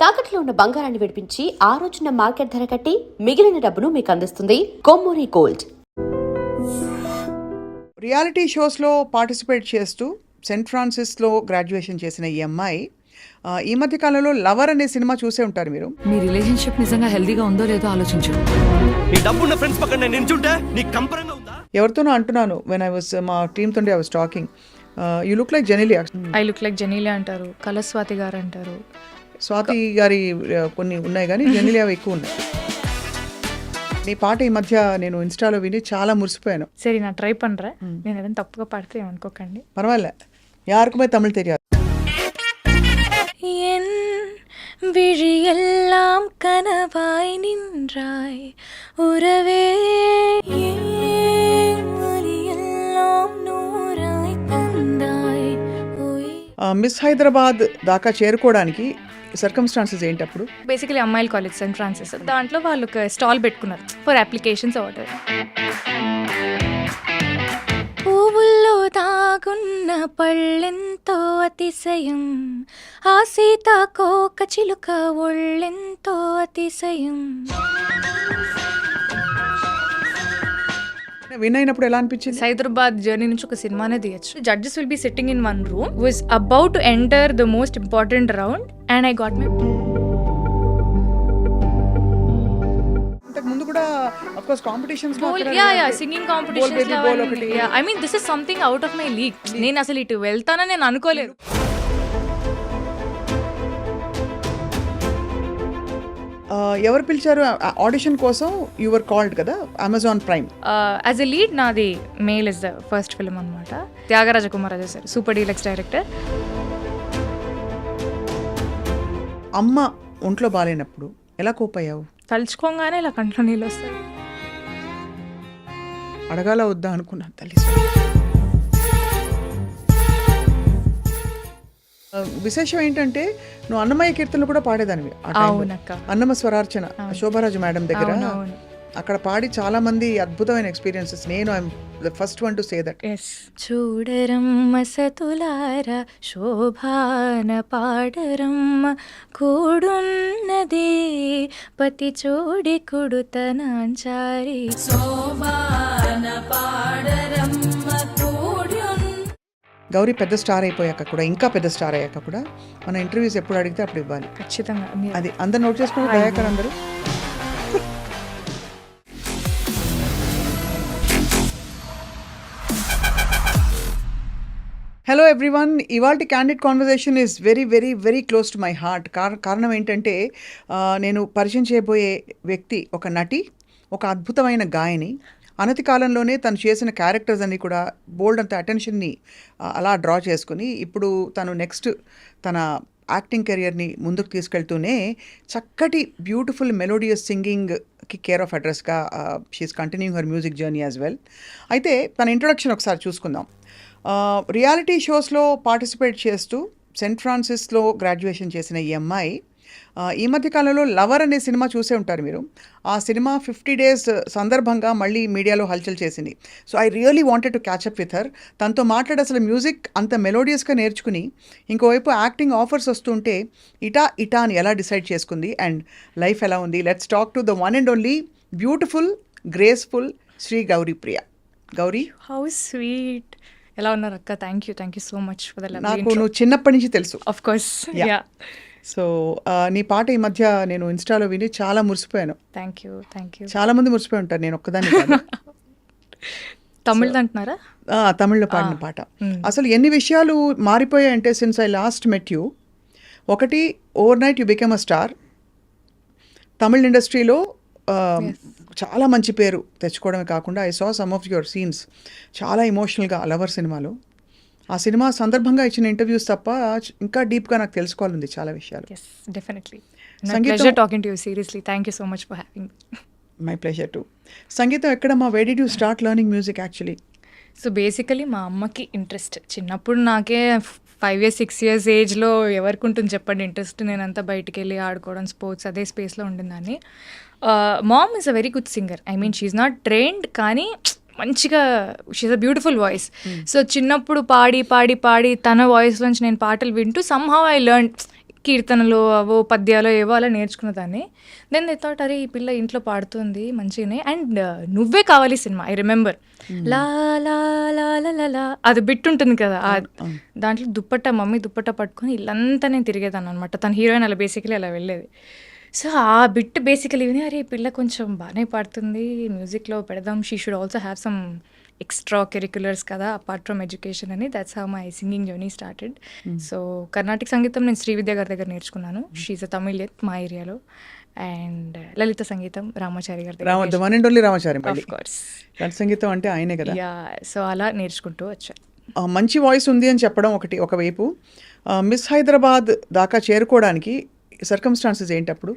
తాకట్లో ఉన్న బంగారాన్ని విడిపించి ఆ రోజున మార్కెట్ ధర కట్టి మిగిలిన డబ్బును మీకు అందిస్తుంది కొమ్మూరి గోల్డ్. రియాలిటీ షోస్లో పార్టిసిపేట్ చేస్తూ సెయింట్ ఫ్రాన్సిస్లో గ్రాడ్యుయేషన్ చేసిన ఈ అమ్మాయి ఈ మధ్య కాలంలో లవర్ అనే సినిమా చూసే ఉంటారు మీరు. మీ రిలేషన్షిప్ నిజంగా హెల్దీగా ఉందో లేదో ఆలోచించు. నీ డబ్బున్న ఫ్రెండ్స్ పక్కన నేను నించుంటే నీకు కంపరంగా ఉందా? ఎవరితోనో అంటున్నాను, వెన్ ఐ వాస్ మా టీమ్ తోనే I was talking, you look like Genelia. I look like Genelia అంటారు, కళస్వాతి గారు అంటారు. స్వాతి గారి కొన్ని ఉన్నాయి కానీ జెనీలియా ఎక్కువ ఉన్నాయి. నీ పాట ఈ మధ్య నేను ఇన్స్టాలో విని చాలా మురిసిపోయాను. సరే నా ట్రై పண்றேன். నేను ఏదైనా తప్పుగా పాడితే ఏమనుకోకండి. పర్వాలే, యారుకుమే తమిళ్ తెలియదు. என் விழியெல்லாம் கனவாய் நின்றாய் உறவே ஒலியெல்லாம் நூறாய் தந்தாய். మిస్ హైదరాబాద్ దాకా చేరుకోవడానికి సర్కమ్స్టాన్సెస్ ఏంటి అప్పుడు? బేసికలీ అమ్మాయిల కాలేజ్ సెయింట్ ఫ్రాన్సిస్, దాంట్లో వాళ్ళు ఒక స్టాల్ పెట్టుకున్నారు ఫర్ అప్లికేషన్స్ ఆర్డర్. పువ్వుల్లో దాగున్న పళ్ళెంతో అతిశయం, ఆ సీతాకోక చిలుక ఒళ్ళెంతో అతిశయం. విన్ అయినప్పుడు ఎలా అనిపించింది? హైదరాబాద్ జర్నీ నుంచి ఒక సినిమానే తీయచ్చు. Judges will be sitting in one room, was about to enter the most important round and I got my. అంతకు ముందు కూడా ఆఫ్ కోర్స్ కాంపిటీషన్స్ లో singing competitions. I mean this is something out of my league. నేను అసలు ఇటు వెళ్తానని నేను అనుకోలేదు. ఎవరు పిలిచారు ఆడిషన్ కోసం? యువర్ కాల్డ్ కదా, Amazon Prime. As a lead నాది Mail is the first film అనమాట. Thyagaraja Kumararaja sir, super deluxe director. అమ్మ ఒంట్లో బాగాలేనప్పుడు ఎలా కోపయ్యావు? తలుచుకోగానే ఇలా కంట్లో నీళ్ళు వస్తాయి. అడగాల వద్దా అనుకున్నా తల్లి. విశేషం ఏంటంటే నువ్వు అన్నమయ్య కీర్తనలు కూడా పాడేదానివి. అన్నమ స్వరార్చన శోభారాజు మేడం దగ్గర అక్కడ పాడి చాలా మంది అద్భుతమైన ఎక్స్పీరియన్సెస్. నేను I'm the first one to say that. చూడరమ్మ సతులార శోభాన పాడరమ్మ కూడున్నదే పతి చోడి కుడుతనాంచారి. శోభాన పాడరమ్మ గౌరీ పెద్ద స్టార్ అయిపోయాక కూడా, ఇంకా పెద్ద స్టార్ అయ్యాక కూడా మన ఇంటర్వ్యూస్ ఎప్పుడు అడిగితే అప్పుడు ఇవ్వాలి. ఖచ్చితంగా. అది అందరు నోట్ చేసుకుని దయాకర్ అందరూ. హలో ఎవ్రీవన్, ఇవాల్టి candid conversation is very very very close to my heart. కారణం ఏంటంటే నేను పరిచయం చేయబోయే వ్యక్తి ఒక నటి, ఒక అద్భుతమైన గాయని. అనతి కాలంలోనే తను చేసిన క్యారెక్టర్స్ అన్నీ కూడా బోల్డ్ అంత అటెన్షన్ని అలా డ్రా చేసుకుని ఇప్పుడు తను నెక్స్ట్ తన యాక్టింగ్ కెరియర్ని ముందుకు తీసుకెళ్తూనే చక్కటి బ్యూటిఫుల్ మెలోడియస్ సింగింగ్కి కేర్ ఆఫ్ అడ్రస్గా she's continuing her music journey as well. అయితే తన ఇంట్రొడక్షన్ ఒకసారి చూసుకుందాం. రియాలిటీ షోస్లో పార్టిసిపేట్ చేస్తూ సెయింట్ ఫ్రాన్సిస్లో గ్రాడ్యుయేషన్ చేసిన ఈ అమ్మాయి ఈ మధ్య కాలంలో లవర్ అనే సినిమా చూసే ఉంటారు మీరు. ఆ సినిమా 50 days సందర్భంగా మళ్ళీ మీడియాలో హల్చల్ చేసింది. So I really wanted to catch up with her. తనతో మాట్లాడి అసలు మ్యూజిక్ అంత మెలోడియస్గా నేర్చుకుని ఇంకోవైపు యాక్టింగ్ ఆఫర్స్ వస్తుంటే ఇటా అని ఎలా డిసైడ్ చేసుకుంది అండ్ లైఫ్ ఎలా ఉంది. Let's talk to the one and only beautiful graceful Shri Gauri Priya. Gauri, how sweet. ఎలా ఉన్నారు అక్క? Thank you so much for the love. నాకు నువ్వు చిన్నప్పటి నుంచి తెలుసు. Of course. సో నీ పాట ఈ మధ్య నేను ఇన్స్టాలో విని చాలా మురిసిపోయాను. Thank you. చాలా మంది మురిసిపోయి ఉంటారు, నేను ఒక్కదాన్ని కాదు. తమిళ్ అంటున్నారా? తమిళ్లో పాడిన పాట. అసలు ఎన్ని విషయాలు మారిపోయాయంటే since I last met you. ఒకటి, overnight you become a star. Tamil ఇండస్ట్రీలో చాలా మంచి పేరు తెచ్చుకోవడమే కాకుండా I saw some of your scenes చాలా ఎమోషనల్గా లవర్ సినిమాలో. ఆ సినిమా సందర్భంగా ఇచ్చిన ఇంటర్వ్యూస్ తప్ప ఇంకా డీప్గా నాకు తెలుసుకోవాలంది చాలా విషయాలు. డెఫినెట్లీ. సంగీతం talking to you seriously. Thank you so much for having me. My pleasure to. సంగీతం ఎక్కడమ్మా? Where did you start learning music actually? So basically మా అమ్మకి ఇంట్రెస్ట్ చిన్నప్పుడు. నాకే 5 years 6 years ఏజ్లో ఎవరికి ఉంటుంది చెప్పండి ఇంట్రెస్ట్. నేనంతా బయటికి వెళ్ళి ఆడుకోవడం, స్పోర్ట్స్, అదే స్పేస్లో ఉండిందాన్ని. Mom is a very good singer. I mean she's not trained, కానీ మంచిగా she's a beautiful voice. So చిన్నప్పుడు పాడి పాడి పాడి తన వాయిస్ నుంచి నేను పాటలు వింటూ సమ్హౌ ఐ లెర్న్ కీర్తనలు అవో పద్యాలు ఏవో అలా నేర్చుకున్నదాన్ని. దెన్ దే థాట్ అరే ఈ పిల్ల ఇంట్లో పాడుతుంది మంచిగానే. అండ్ నువ్వే కావాలి సినిమా ఐ రిమెంబర్ లా లా లా లా లా లా అది బిట్ ఉంటుంది కదా, దాంట్లో మమ్మీ దుప్పట్ట పట్టుకొని ఇల్లంతా నేను తిరిగేదాన్ని అనమాట. తన హీరోయిన్ అలా బేసికలీ అలా వెళ్ళేది. సో ఆ బిట్ బేసికలీ విని అరే ఈ పిల్ల కొంచెం బాగానే పాడుతుంది, మ్యూజిక్లో పెడదాం, she should also have some extra curriculars కదా అపార్ట్ ఫ్రమ్ ఎడ్యుకేషన్ అని. That's how my singing journey started. So Karnataka సంగీతం నేను శ్రీవిద్య గారి దగ్గర నేర్చుకున్నాను. షీఈ్ అ తమిళ్ మా ఏరియాలో. అండ్ లలిత సంగీతం రామాచారి గారి దగ్గర, one and only Ramachari. Of course లలిత సంగీతం అంటే ఆయనే కదా. యా, సో అలా నేర్చుకుంటూ వచ్చాను. మంచి వాయిస్ ఉంది అని చెప్పడం ఒకవైపు, మిస్ హైదరాబాద్ దాకా చేరుకోవడానికి సర్కమ్స్టాన్సెస్ ఏంటి అప్పుడు?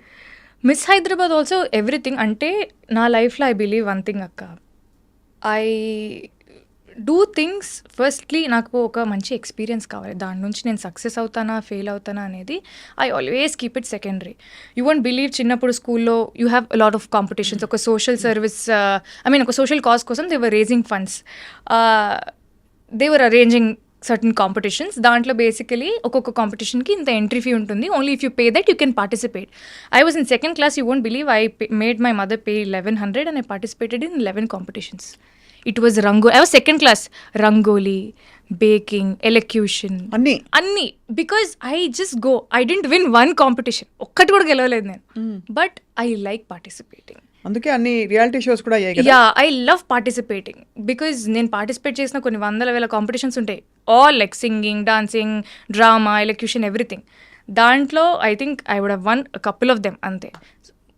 Miss Hyderabad also everything. అంటే నా లైఫ్లో ఐ బిలీవ్ వన్ థింగ్ అక్క, ఐ డూ థింగ్స్ ఫస్ట్లీ నాకు ఒక మంచి ఎక్స్పీరియన్స్ కావాలి. దాని నుంచి నేను సక్సెస్ అవుతానా ఫెయిల్ అవుతానా అనేది I always keep it secondary. You won't believe చిన్నప్పుడు స్కూల్లో you have lot of competitions. ఒక సోషల్ సర్వీస్ ఒక సోషల్ కాజ్ కోసం they were raising funds, they were arranging certain competitions. దాంట్లో బేసికలీ ఒక్కొక్క కాంపిటీషన్కి ఇంత ఎంట్రీ ఫీ ఉంటుంది. Only if you pay that you can participate. I was in second class, you won't believe I made my mother pay 1100 and I participated in 11 competitions. It was I was second class. Rangoli, baking, elocution. Anni. Because I just go. I didn't win one competition. ఒక్కటి కూడా గెలవలేదు నేను. But I like participating. అందుకే అన్ని reality shows కూడా అయ్యాయి కదా. Yeah, I love participating because నేను పార్టిసిపేట్ చేసిన కొన్ని వందల వేల కాంపిటీషన్స్ ఉంటాయి. All like singing, dancing, drama, elocution, everything. దాంట్లో I think I would have won couple of them అంతే.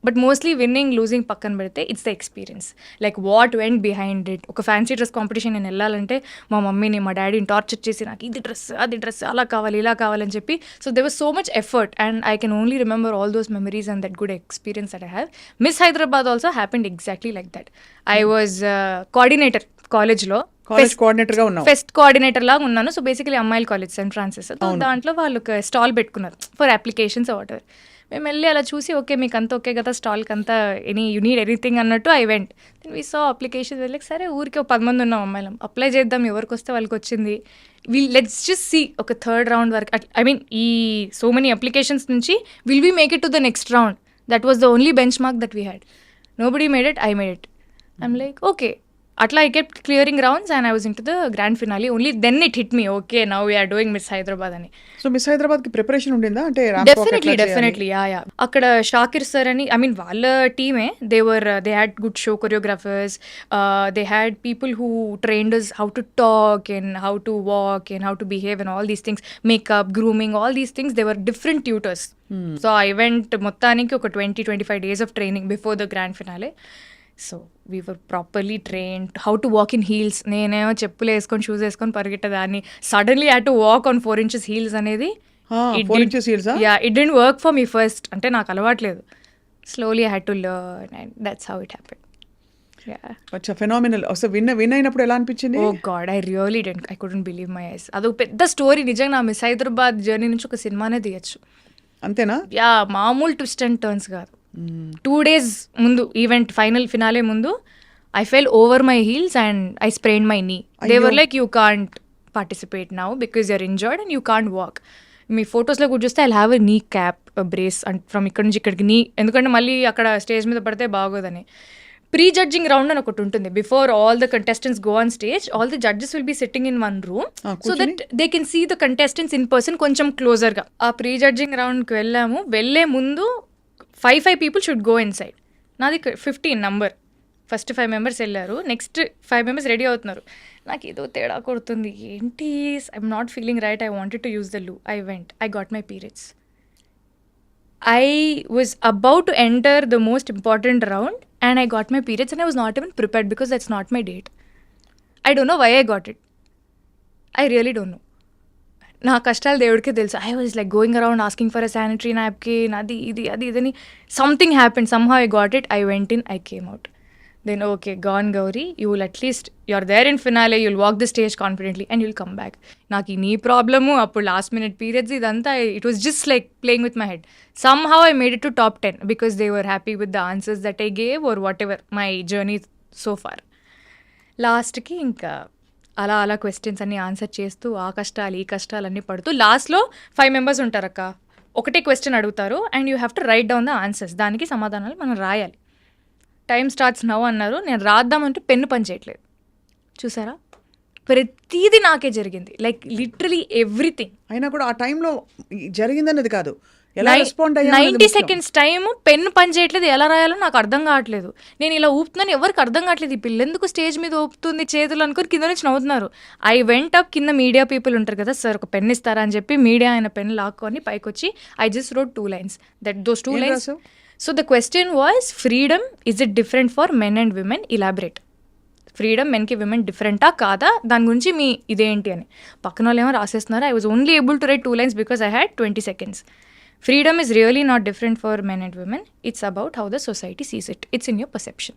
బట్ మోస్ట్లీ విన్నింగ్ లూజింగ్ పక్కన పెడితే it's the experience, like what went behind it. ఒక ఫ్యాన్సీ డ్రెస్ కాంపిటీషన్ నేను వెళ్ళాలంటే మా మమ్మీని మా డాడీని టార్చర్ చేసి నాకు ఇది డ్రెస్ అది డ్రెస్ అలా కావాలి ఇలా కావాలని చెప్పి. So they was so much effort and I can only remember all those memories and that good experience that I have. Miss Hyderabad also happened exactly like that. I was coordinator కాలేజ్లో, fest coordinator లాగా ఉన్నాను. So basically అమ్మాయిల college Saint Francis. దాంట్లో వాళ్ళు ఒక stall పెట్టుకున్నారు for applications water. మేము వెళ్ళి అలా చూసి ఓకే మీకు అంతా ఓకే కదా స్టాల్కి అంతా యూ నీడ్ ఎనీథింగ్ అన్నట్టు I went. Then we saw application వెళ్ళి సరే ఊరికి 10 మంది ఉన్నాం అమ్మాయిలం, అప్లై చేద్దాం ఎవరికి వస్తే వాళ్ళకి వచ్చింది. లెట్స్ జస్ట్ సీ ఒక థర్డ్ రౌండ్ వరకు ఈ సో మెనీ అప్లికేషన్స్ నుంచి will we make it to the next round. That was the only benchmark that we had. Nobody made it, I made it. I'm like okay. అట్లా I kept clearing rounds and I was into the grand finale. Only then it hit me okay now we're doing Miss Hyderabad అని. So miss Hyderabad కి preparation ఉండిందా? అంటే definitely yeah. అక్కడ Shakir sir అని వాళ్ళ టీమే, they had good show choreographers, they had people who trained us how to talk and how to walk and how to behave and all these things, makeup, grooming, all these things, they were different tutors. So I went మొత్తానికి ఒక 20-25 days of training before the grand finale. So we were properly trained how to walk in heels. నేనేమో చెప్పులు వేసుకొని shoes వేసుకొని పరిగెట్టేదాన్ని. Suddenly had to walk on 4 inches heels అనేది it didn't work for me first. అంటే నాకు అలవాట్లేదు. Slowly I had to learn and that's how it happened. అచ్చా, ఫెనామినల్. విన్ అయినప్పుడు ఎలా అనిపించింది? Oh god, I couldn't believe my eyes. అదొక పెద్ద స్టోరీ నిజంగా. నా మిస్ హైదరాబాద్ జర్నీ నుంచి ఒక సినిమానే తీయచ్చు. అంతేనా? యా, మామూలు ట్విస్ట్ అండ్ టర్న్స్ కాదు. 2 days ముందు ఈవెంట్ ఫైనల్ ఫినాలే ముందు I fell over my heels and I sprained my knee. They were like you can't participate now because you're injured and you can't walk. మీ ఫొటోస్లో కూడా చూస్తే I have a నీ cap brace and from ఇక్కడ నుంచి ఇక్కడికి నీ, ఎందుకంటే మళ్ళీ అక్కడ స్టేజ్ మీద పడితే బాగోదని. ప్రీ జడ్జింగ్ రౌండ్ అని ఒకటి ఉంటుంది. Before all the contestants go on stage, all the judges will be sitting in 1 room so that they can see the contestants in person కొంచెం క్లోజర్గా. ఆ ప్రీ జడ్జింగ్ రౌండ్కి వెళ్ళాము. వెళ్ళే ముందు 5 people should go inside. నాది 15 number. First 5 members వెళ్ళారు, next 5 members ready అవుతున్నారు. నాకు ఏదో తేడా కొడుతుంది, ఏంటి I'm not feeling right, I wanted to use the loo. I went, I got my periods. I was about to enter the most important round and I got my periods and I was not even prepared because that's not my date. I don't know why I got it. I really don't know. నా కష్టాలు దేవుడికే తెలుసు. I was like going around asking for a sanitary napkin, అది ఇది అది ఇదని. Something happened, somehow I got it. I went in, I came out. Then okay gone Gauri, you will at least you're there in finale, you will walk the stage confidently and you will come back. నాకు ఈ నీ problem, అప్పుడు last minute periods, ఇదంతా it was just like playing with my head. Somehow I made it to top 10 because they were happy with the answers that I gave or whatever my journey so far. లాస్ట్కి ఇంకా అలా questions అన్ని answer చేస్తూ ఆ కష్టాలు ఈ కష్టాలు అన్నీ పడుతూ లాస్ట్లో 5 members ఉంటారు అక్క. ఒకటే క్వశ్చన్ అడుగుతారు and you have to right down the answers, దానికి సమాధానాలు మనం రాయాలి. టైం స్టార్ట్స్ నౌ అన్నారు, నేను రాద్దామంటే పెన్ను పని చేయట్లేదు. చూసారా, ప్రతిదీ నాకే జరిగింది, లైక్ లిటరలీ ఎవ్రీథింగ్. అయినా కూడా ఆ టైంలో జరిగిందన్నది కాదు, ఎలా రెస్పాండ్ 90 seconds టైం పెన్ను పని చేయట్లేదు, ఎలా రాయాలో నాకు అర్థం కావట్లేదు. నేను ఇలా ఊపుతున్నాను, ఎవరికి అర్థం కావట్లేదు, ఈ పిల్ల ఎందుకు స్టేజ్ మీద ఊపుతుంది చేతులు అనుకుని కింద నుంచి నవ్వుతున్నారు. ఐ వెంట్ అప్, కింద మీడియా పీపుల్ ఉంటారు కదా, సార్ ఒక పెన్ ఇస్తారా అని చెప్పి మీడియా ఆయన పెన్ లాక్కొని పైకి వచ్చి I just wrote 2 lines. Those 2 lines. So the question was, freedom is it different for men and women, elaborate. Freedom మెన్కి విమెన్ డిఫరెంటా కాదా, దాని గురించి మీ ఇదేంటి అని. పక్కన వాళ్ళు ఏమో రాసేస్తున్నారు. I was only able to write 2 lines because I had 20 seconds. Freedom is really not different for men and women. It's about how the society sees it. It's in your perception.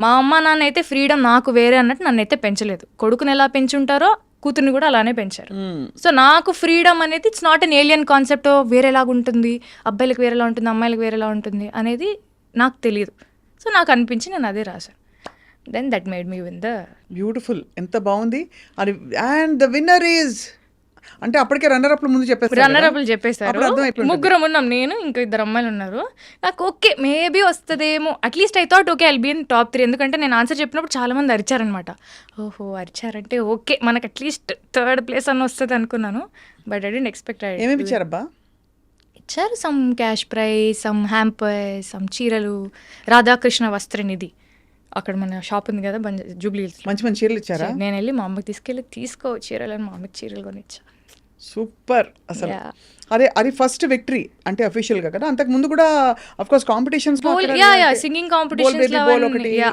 మా అమ్మ నాన్న అయితే freedom నాకు వేరే అన్నట్టు నన్ను అయితే పెంచలేదు. కొడుకుని ఎలా పెంచుంటారో కూతుర్ని కూడా అలానే పెంచారు. సో నాకు ఫ్రీడమ్ అనేది it's not an alien concept, వేరేలాగా ఉంటుంది, అబ్బాయిలకు వేరేలా ఉంటుంది, అమ్మాయిలకు వేరేలా ఉంటుంది అనేది నాకు తెలియదు. సో నాకు అనిపించి నేను అదే రాశాను. Then that made me win the beautiful. ఎంత బాగుంది అది. అండ్ ద విన్నర్ ఈజ్ అంటే అప్పటికే రన్నర్ అప్ల ముందు చెప్పేస్తారు, రన్నర్ అప్లు చెప్పేశారు. ముగ్గురం ఉన్నాం, నేను ఇంకా 2 అమ్మాయిలు ఉన్నారు. నాకు ఓకే మేబీ వస్తుందేమో, at least I thought okay I'll be in top 3. ఎందుకంటే నేను ఆన్సర్ చెప్పినప్పుడు చాలా మంది అరిచారనమాట. ఓహో అరిచారంటే ఓకే మనకు అట్లీస్ట్ 3rd place అన్న వస్తుంది అనుకున్నాను. But I didn't expect. ఏమేమి ఇచ్చారబ్బా? ఇచ్చారు some cash prize, some hamper, some చీరలు, రాధాకృష్ణ వస్త్రనిధి, అక్కడ మన షాప్ ఉంది కదా జూబ్లీ హిల్స్, మంచి మంచి చీరలు ఇచ్చారా? నేను వెళ్ళి మా అమ్మకి తీసుకెళ్ళి తీసుకో చీరలని మా అమ్మకి చీరలు కొనిచ్చా. సూపర్. అసలు అది ఫస్ట్ విక్టరీ అంటే అఫీషియల్ గా కదా, అంతకు ముందు కూడా of course competitions, singing competitions,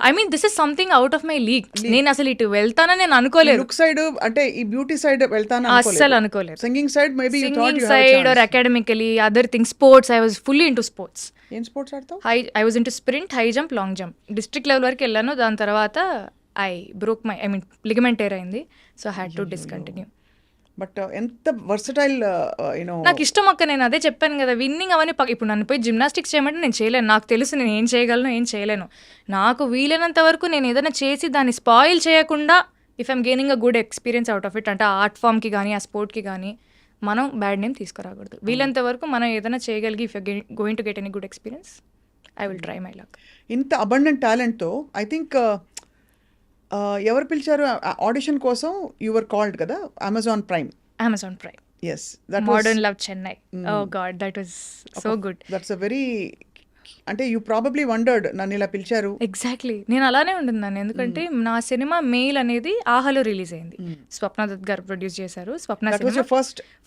I mean this is something out of my league. నేను అసలు ఇటు వెళ్తానని నేను అనుకోలేదు. లుక్ సైడ్ అంటే ఈ బ్యూటీ సైడ్ వెళ్తాను అస్సలు అనుకోలేదు. Singing side maybe you thought you have side or academically other things. Sports I was fully into sports. ఏం స్పోర్ట్స్ ఆడతావు? I was into sprint, high jump, long jump. District level వరకు వెళ్ళాను, దాని తర్వాత I broke my ligament tear అయింది. So I had to discontinue. But ఎంత versatile you know. నాకు ఇష్టం అక్క, నేను అదే చెప్పాను కదా, విన్నింగ్ అవన్నీ ఇప్పుడు నన్ను పోయి జిమ్నాస్టిక్స్ చేయమంటే నేను చేయలేను. నాకు తెలుసు నేను ఏం చేయగలను ఏం చేయలేను. నాకు వీలైనంత వరకు నేను ఏదైనా చేసి దాన్ని స్పాయిల్ చేయకుండా, if I'm gaining a good experience out of it, అంటే ఆ ఆర్ట్ ఫామ్కి కానీ ఆ స్పోర్ట్కి కానీ మనం బ్యాడ్ నేమ్ తీసుకురాకూడదు. వీలైనంత వరకు మనం ఏదైనా చేయగలిగి, if you going to get any good experience, I will try my luck. ఇంత అబండెంట్ టాలెంట్తో ఐ థింక్ ఎవరు పిలిచారు ఆడిషన్ కోసం? యువర్ కాల్డ్ కదా, Amazon Prime. Yes, Modern Love Chennai. Oh God, that was so good. That's a very, అంటే you probably wondered నన్ను ఇలా పిలిచారు. ఎగ్జాక్ట్లీ, నేను అలానే ఉంటున్నాను. ఎందుకంటే నా సినిమా మెయిల్ అనేది ఆహాలో రిలీజ్ అయింది. స్వప్న దత్ గారు ప్రొడ్యూస్ చేశారు. Swapna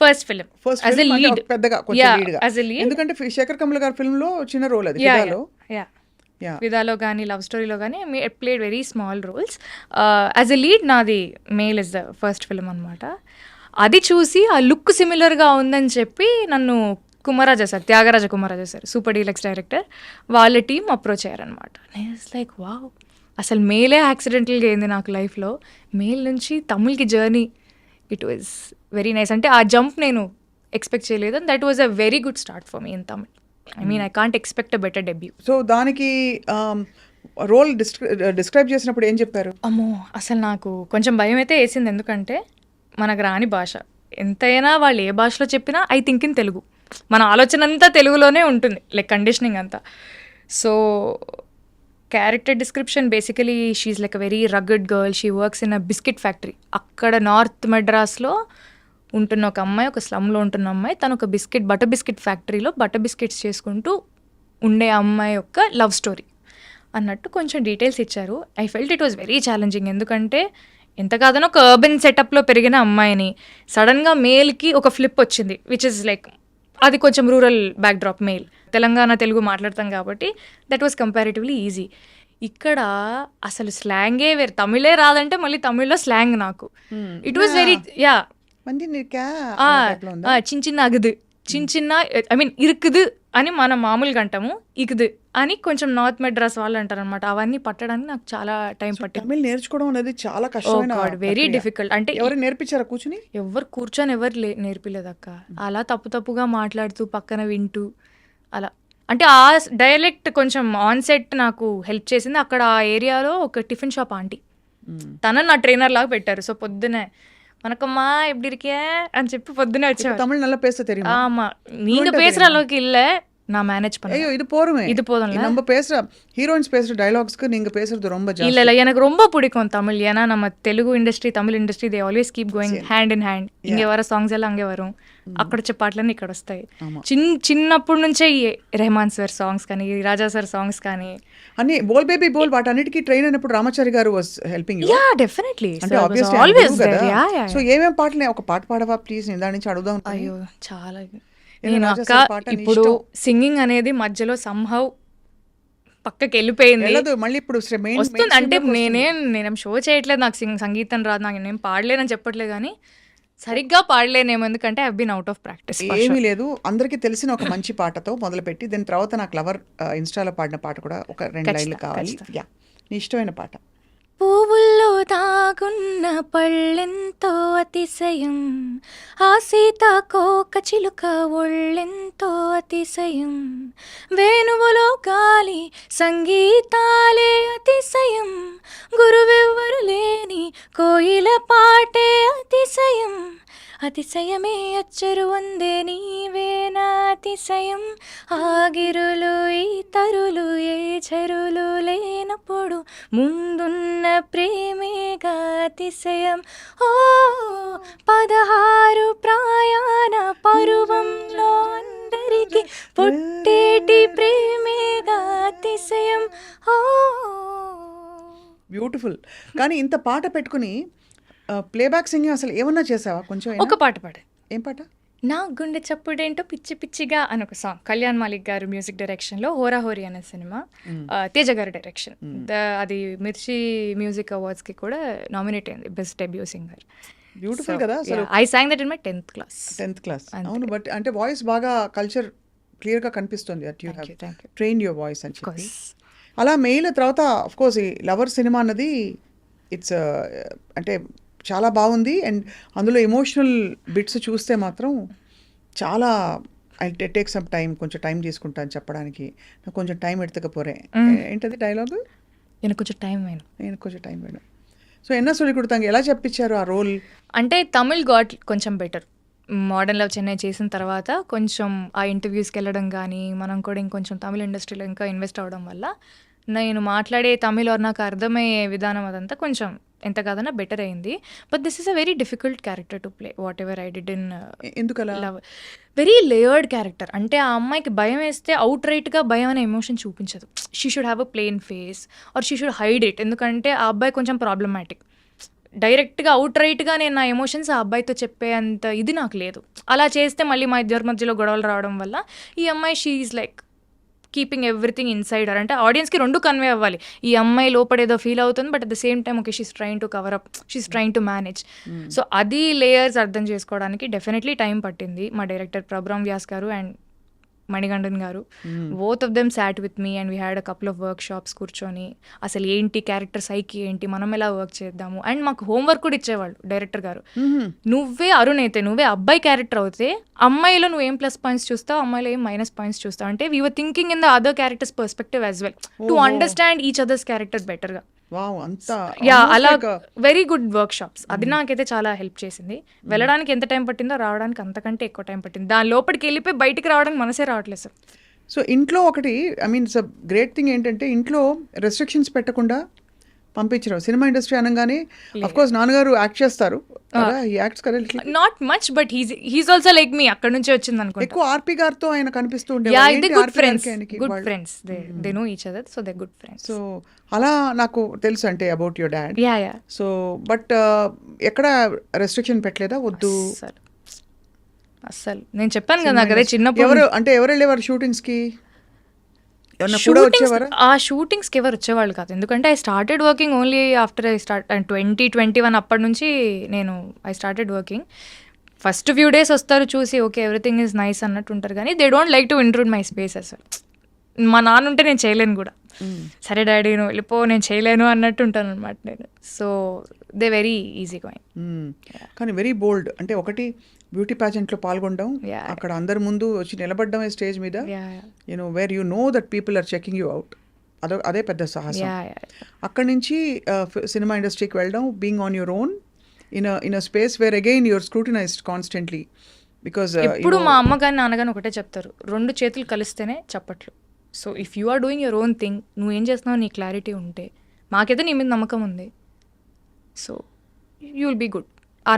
first film as a lead, పెద్దగా కొంచెం లీడ్గా. ఎందుకంటే శేఖర్ కమల్ గారి ఫిల్మ్ లో చిన్న రోల్ అది, విధాలో కానీ లవ్ స్టోరీలో కానీ played very small roles. As a lead నాది Mail is the first film అనమాట. అది చూసి ఆ లుక్ సిమిలర్గా ఉందని చెప్పి నన్ను Kumararaja sir, Thyagaraja Kumararaja sir, super deluxe director, వాళ్ళ టీం అప్రోచ్ అయ్యారనమాట. నేను లైక్ వావ్, అసలు మెయిలే యాక్సిడెంటల్గా అయింది నాకు లైఫ్లో. మెయిల్ నుంచి తమిళ్కి journey, it was very nice. అంటే ఆ జంప్ నేను ఎక్స్పెక్ట్ చేయలేదు. That was a very good start for me in Tamil. I mean I can't expect a better debut. So దానికి రోల్ డిస్క్రైబ్ చేసినప్పుడు ఏం చెప్పారు? అమ్మో, అసలు నాకు కొంచెం భయం అయితే వేసింది. ఎందుకంటే మనకు రాని భాష, ఎంతైనా వాళ్ళు ఏ భాషలో చెప్పినా ఐ థింక్ ఇన్ తెలుగు, మన ఆలోచన అంతా తెలుగులోనే ఉంటుంది, లైక్ కండిషనింగ్ అంతా. So character description basically she's like a very rugged girl. She works in a biscuit factory. అక్కడ నార్త్ మెడ్రాస్లో ఉంటున్న ఒక అమ్మాయి, ఒక స్లమ్లో ఉంటున్న అమ్మాయి, తను ఒక బటర్ బిస్కెట్ ఫ్యాక్టరీలో బటర్ బిస్కెట్స్ చేసుకుంటూ ఉండే అమ్మాయి యొక్క లవ్ స్టోరీ అన్నట్టు కొంచెం డీటెయిల్స్ ఇచ్చారు. I felt it was very challenging. ఎందుకంటే ఎంత కాదనో ఒక అర్బన్ సెటప్లో పెరిగిన అమ్మాయిని సడన్గా మేల్కి ఒక ఫ్లిప్ వచ్చింది, విచ్ ఇస్ లైక్ అది కొంచెం rural backdrop. Mail Telangana Telugu మాట్లాడతాం కాబట్టి దట్ వాజ్ కంపారిటివ్లీ ఈజీ. ఇక్కడ అసలు స్లాంగే వేరు, తమిళే రాదంటే మళ్ళీ తమిళ్లో స్లాంగ్ నాకు. ఇట్ వాజ్ వెరీ చిన్న చిన్న అగుదు, చిన్న చిన్న ఐ మీన్ ఇరుకుదు అని మనం మామూలుగా అంటాము, ఇకుదు అని కొంచెం నార్త్ మెడ్రాస్ వాళ్ళు అంటారు అనమాట. అవన్నీ పట్టడానికి నాకు చాలా టైం పట్టింది. తమిళ్ నేర్చుకోవడం అనేది చాలా కష్టమైన, వెరీ డిఫికల్ట్. అంటే ఎవరు నేర్పించారా కూర్చుని? కూర్చొని ఎవరు నేర్పిలేదు అక్క. అలా తప్పుగా మాట్లాడుతూ పక్కన వింటూ అలా. అంటే ఆ డైలెక్ట్ కొంచెం ఆన్సెట్ నాకు హెల్ప్ చేసింది. అక్కడ ఆ ఏరియాలో ఒక టిఫిన్ షాప్ ఆంటీ, తనని నా ట్రైనర్ లాగా పెట్టారు. సో పొద్దునే வணக்கம்மா எப்படி இருக்கே అని చెప్పి పొద్దునే వచ్చేవారు. தமிழ் நல்லா பேச தெரியுமா? ஆமா, நீங்க பேசுற அளவுக்கு இல்ல, நான் மேனேஜ் பண்ணேன். ஐயோ இது போருமே, இது போதும்ல. நம்ம பேசுற ஹீரோயின்ஸ் பேசுற டயலாக்ஸ்க்கு நீங்க பேசுறது ரொம்ப ஜாஸ்தி. இல்ல எனக்கு ரொம்ப பிடிக்கும் தமிழ். ஏன்னா நம்ம Telugu industry, Tamil industry they always keep going hand in hand. ఇంగే వర సాంగ్స్ ఎல்லாம் అంగే వరం, అక్కడ వచ్చే పాటలన్నీ ఇక్కడ వస్తాయి. చిన్నప్పటి నుంచే ఈ రెహమాన్ సార్ సాంగ్స్ కానీ, రాజా సార్ సాంగ్స్ కానీ అన్ని బోల్ బేబీ బోల్ వాటన్నిటికీ ట్రైన్ అయినప్పుడు రామాచారి గారు was helping you. Yeah definitely, అంటే obviously always there. Yeah so ఏమేం పాటలు, ఒక పాట పాడవా ప్లీజ్, నేను దాని నుంచి అడుగుదాం. అయ్యో చాలా. నేను అక్క ఇప్పుడు సింగింగ్ అనేది మధ్యలో సంహౌ పక్కకి వెళ్ళిపోయింది. మళ్ళీ ఇప్పుడు వస్తుంది అంటే నేనేం షో చేయట్లేదు, నాకు సంగీతం రాదు, నాకు నేను పాడలేనని చెప్పట్లేదు, కానీ సరిగ్గా పాడలేనేమో, ఎందుకంటే I been out of practice. ఏమీ లేదు, అందరికీ తెలిసిన ఒక మంచి పాటతో మొదలుపెట్టి దాని తర్వాత నాకు లవర్ ఇన్స్టాలో పాడిన పాట కూడా ఒక 2 లైన్లు కావాలి. యా, నీ ఇష్టమైన పాట. పువ్వుల్లో దాగున్న పళ్ళెంతో అతిశయం, ఆ సీతాకోక చిలుక ఒళ్ళెంతో అతిశయం, వేణువులో గాలి సంగీతాలే అతిశయం, గురువెవ్వరు లేని కోయిల పాటే అతిశయం, అతిశయమే అచ్చరు వందే నీవేనా అతిశయం, ఆగిరులు ఈ తరులు ఏ చెరులు లేనప్పుడు ముందున్న ప్రేమేగా అతిశయం, ఓ 16 ప్రయాణ పరువంలో అందరికి పుట్టేటి ప్రేమేగా అతిశయం. ఓ బ్యూటిఫుల్. కానీ ఇంత పాట పెట్టుకుని ప్లేబ్యాక్ సింగింగ్ అసలు ఏమన్నా చేసావా? కొంచెం ఒక పాట పాడే. ఏం పాట? నా గుండె చప్పుడేంటో పిచ్చి పిచ్చిగా అని ఒక సాంగ్, కళ్యాణ్ మాలిక్ గారు మ్యూజిక్ డైరెక్షన్లో, హోరా హోరీ అనే సినిమా, తేజ గారి డైరెక్షన్. అది మిర్చి మ్యూజిక్ అవార్డ్స్కి కూడా నామినేట్ అయింది బెస్ట్ డెబ్యూ సింగర్. బ్యూటిఫుల్ కదా అసలు. I song that in my 10th class. అవును, బట్ అంటే వాయిస్ బాగా కల్చర్ క్లియర్గా కనిపిస్తుంది. That you have train your voice అని చెప్పి. అలా మెయిల్ తర్వాత ఆఫ్ కోర్స్ ఈ లవర్ సినిమా అన్నది ఇట్స్ అంటే చాలా బాగుంది. అండ్ అందులో ఎమోషనల్ బిట్స్ చూస్తే మాత్రం చాలా ఐ టేక్ సమ్ టైం, కొంచెం టైం తీసుకుంటాను చెప్పడానికి, నాకు కొంచెం టైం ఎడతకపోరే. ఏంటది డైలాగు? నేను కొంచెం టైం వేணும். సో ఎన్న సొలి కుడతాంగ ఎలా చెప్పించారు ఆ రోల్? అంటే తమిళ్ గాట్ కొంచెం బెటర్. మోడర్న్ లవ్ చెన్నై చేసిన తర్వాత కొంచెం ఆ ఇంటర్వ్యూస్కి వెళ్ళడం కానీ, మనం కూడా ఇంకొంచెం తమిళ ఇండస్ట్రీలో ఇంకా ఇన్వెస్ట్ అవ్వడం వల్ల నేను మాట్లాడే తమిళ్ నాకు అర్థమయ్యే విధానం అదంతా కొంచెం ఎంత కాదన్నా బెటర్ అయింది. But this is a very difficult character to play, what ever I did in love. Very layered character. అంటే ఆ అమ్మాయికి భయం వేస్తే అవుట్ రైట్గా భయం అనే ఎమోషన్ చూపించదు. She should have a plain face or she should hide it. ఎందుకంటే ఆ అబ్బాయి కొంచెం ప్రాబ్లమాటిక్. డైరెక్ట్గా అవుట్ రైట్గా నేను నా ఎమోషన్స్ ఆ అబ్బాయితో చెప్పే అంత ఇది నాకు లేదు. అలా చేస్తే మళ్ళీ మా ఇద్దరి మధ్యలో గొడవలు రావడం వల్ల ఈ అమ్మాయి she is like keeping everything inside her. అంటే ఆడియన్స్కి 2 కన్వే అవ్వాలి. ఈ అమ్మాయి లోపడేదో ఫీల్ అవుతుంది, but at the same time okay she's trying to cover up, she's trying to manage. So అది లేయర్స్ అర్థం చేసుకోవడానికి డెఫినెట్లీ టైం పట్టింది. మా డైరెక్టర్ ప్రభరామ్ వ్యాస్ గారు అండ్ మణిగండన్ గారు, both of them sat with me and we had a couple of work shops కూర్చొని అసలు ఏంటి క్యారెక్టర్ సైకి ఏంటి, మనం ఎలా వర్క్ చేద్దాము. అండ్ మాకు హోంవర్క్ కూడా ఇచ్చేవాళ్ళు డైరెక్టర్ గారు. నువ్వే అరుణ్ అయితే, నువ్వే అబ్బాయి క్యారెక్టర్ అవుతే అమ్మాయిలో నువ్వు ఏం ప్లస్ పాయింట్స్ చూస్తావు, అమ్మాయిలో ఏం మైనస్ పాయింట్స్ చూస్తావు. అంటే we were thinking in the other characters perspective as well to understand each others character బెటర్గా. అలా వెరీ గుడ్ వర్క్ షాప్స్. అది నాకైతే చాలా హెల్ప్ చేసింది. వెళ్ళడానికి ఎంత టైం పట్టిందో రావడానికి అంతకంటే ఎక్కువ టైం పట్టింది. దాని లోపలికి వెళ్ళిపోయి బయటికి రావడానికి మనసే రావట్లేదు సార్. సో ఇంట్లో ఒకటి I mean it's a great thing ఏంటంటే ఇంట్లో రెస్ట్రిక్షన్స్ పెట్టకుండా పంపించడం. సినిమా ఇండస్ట్రీ అనగానే అఫ్ కోర్స్ నాన్నగారు యాక్ట్ చేస్తారు, not much but he's also like me. అక్కడ నుంచే వచ్చింది అనుకో. ఎక్కువ ఆర్పి గారితో ఆయన కనిపిస్తూ good friends they know each other, so they good friends. So అలా నాకు తెలుసు అంటే about your dad. So but ఎక్కడ రెస్ట్రిక్షన్ పెట్టలేదా? వద్దు అస్సలు. నేను చెప్పాను కదా నాకు అదే చిన్నప్పుడు. ఎవరు వెళ్ళేవారు షూటింగ్స్ కి? ఆ షూటింగ్స్కి ఎవరు వచ్చేవాళ్ళు కాదు. ఎందుకంటే I started working only after 2021 అప్పటి నుంచి I started working. First few days వస్తారు చూసి ఓకే ఎవ్రీథింగ్ ఈజ్ నైస్ అన్నట్టు ఉంటారు, కానీ they don't like to intrude my space అసలు. మా నాన్న ఉంటే నేను చేయలేను కూడా. సరే డాడీ నువ్వు వెళ్ళిపో, నేను చేయలేను అన్నట్టు ఉంటాను అనమాట నేను. So they very easy going. కానీ వెరీ బోల్డ్. అంటే ఒకటి బ్యూటీ ప్యాజెంట్లో పాల్గొనడం, అక్కడ అందరి ముందు వచ్చి నిలబడడం స్టేజ్ మీద, you know where you know that people are checking you out. అదే పెద్ద సాహసం. అక్కడి నుంచి సినిమా ఇండస్ట్రీకి వెళ్ళడం, being on your own in a space where again you're scrutinized constantly because ఎప్పుడు మా అమ్మ కానీ నాన్నగాని ఒకటే చెప్తారు, 2 చేతులు కలిస్తేనే చప్పట్లు. So if you are doing your own thing, నువ్వు ఏం చేస్తున్నావు నీ క్లారిటీ ఉంటే, మాకైతే నీ మీద నమ్మకం ఉంది, so you will be good. ఆ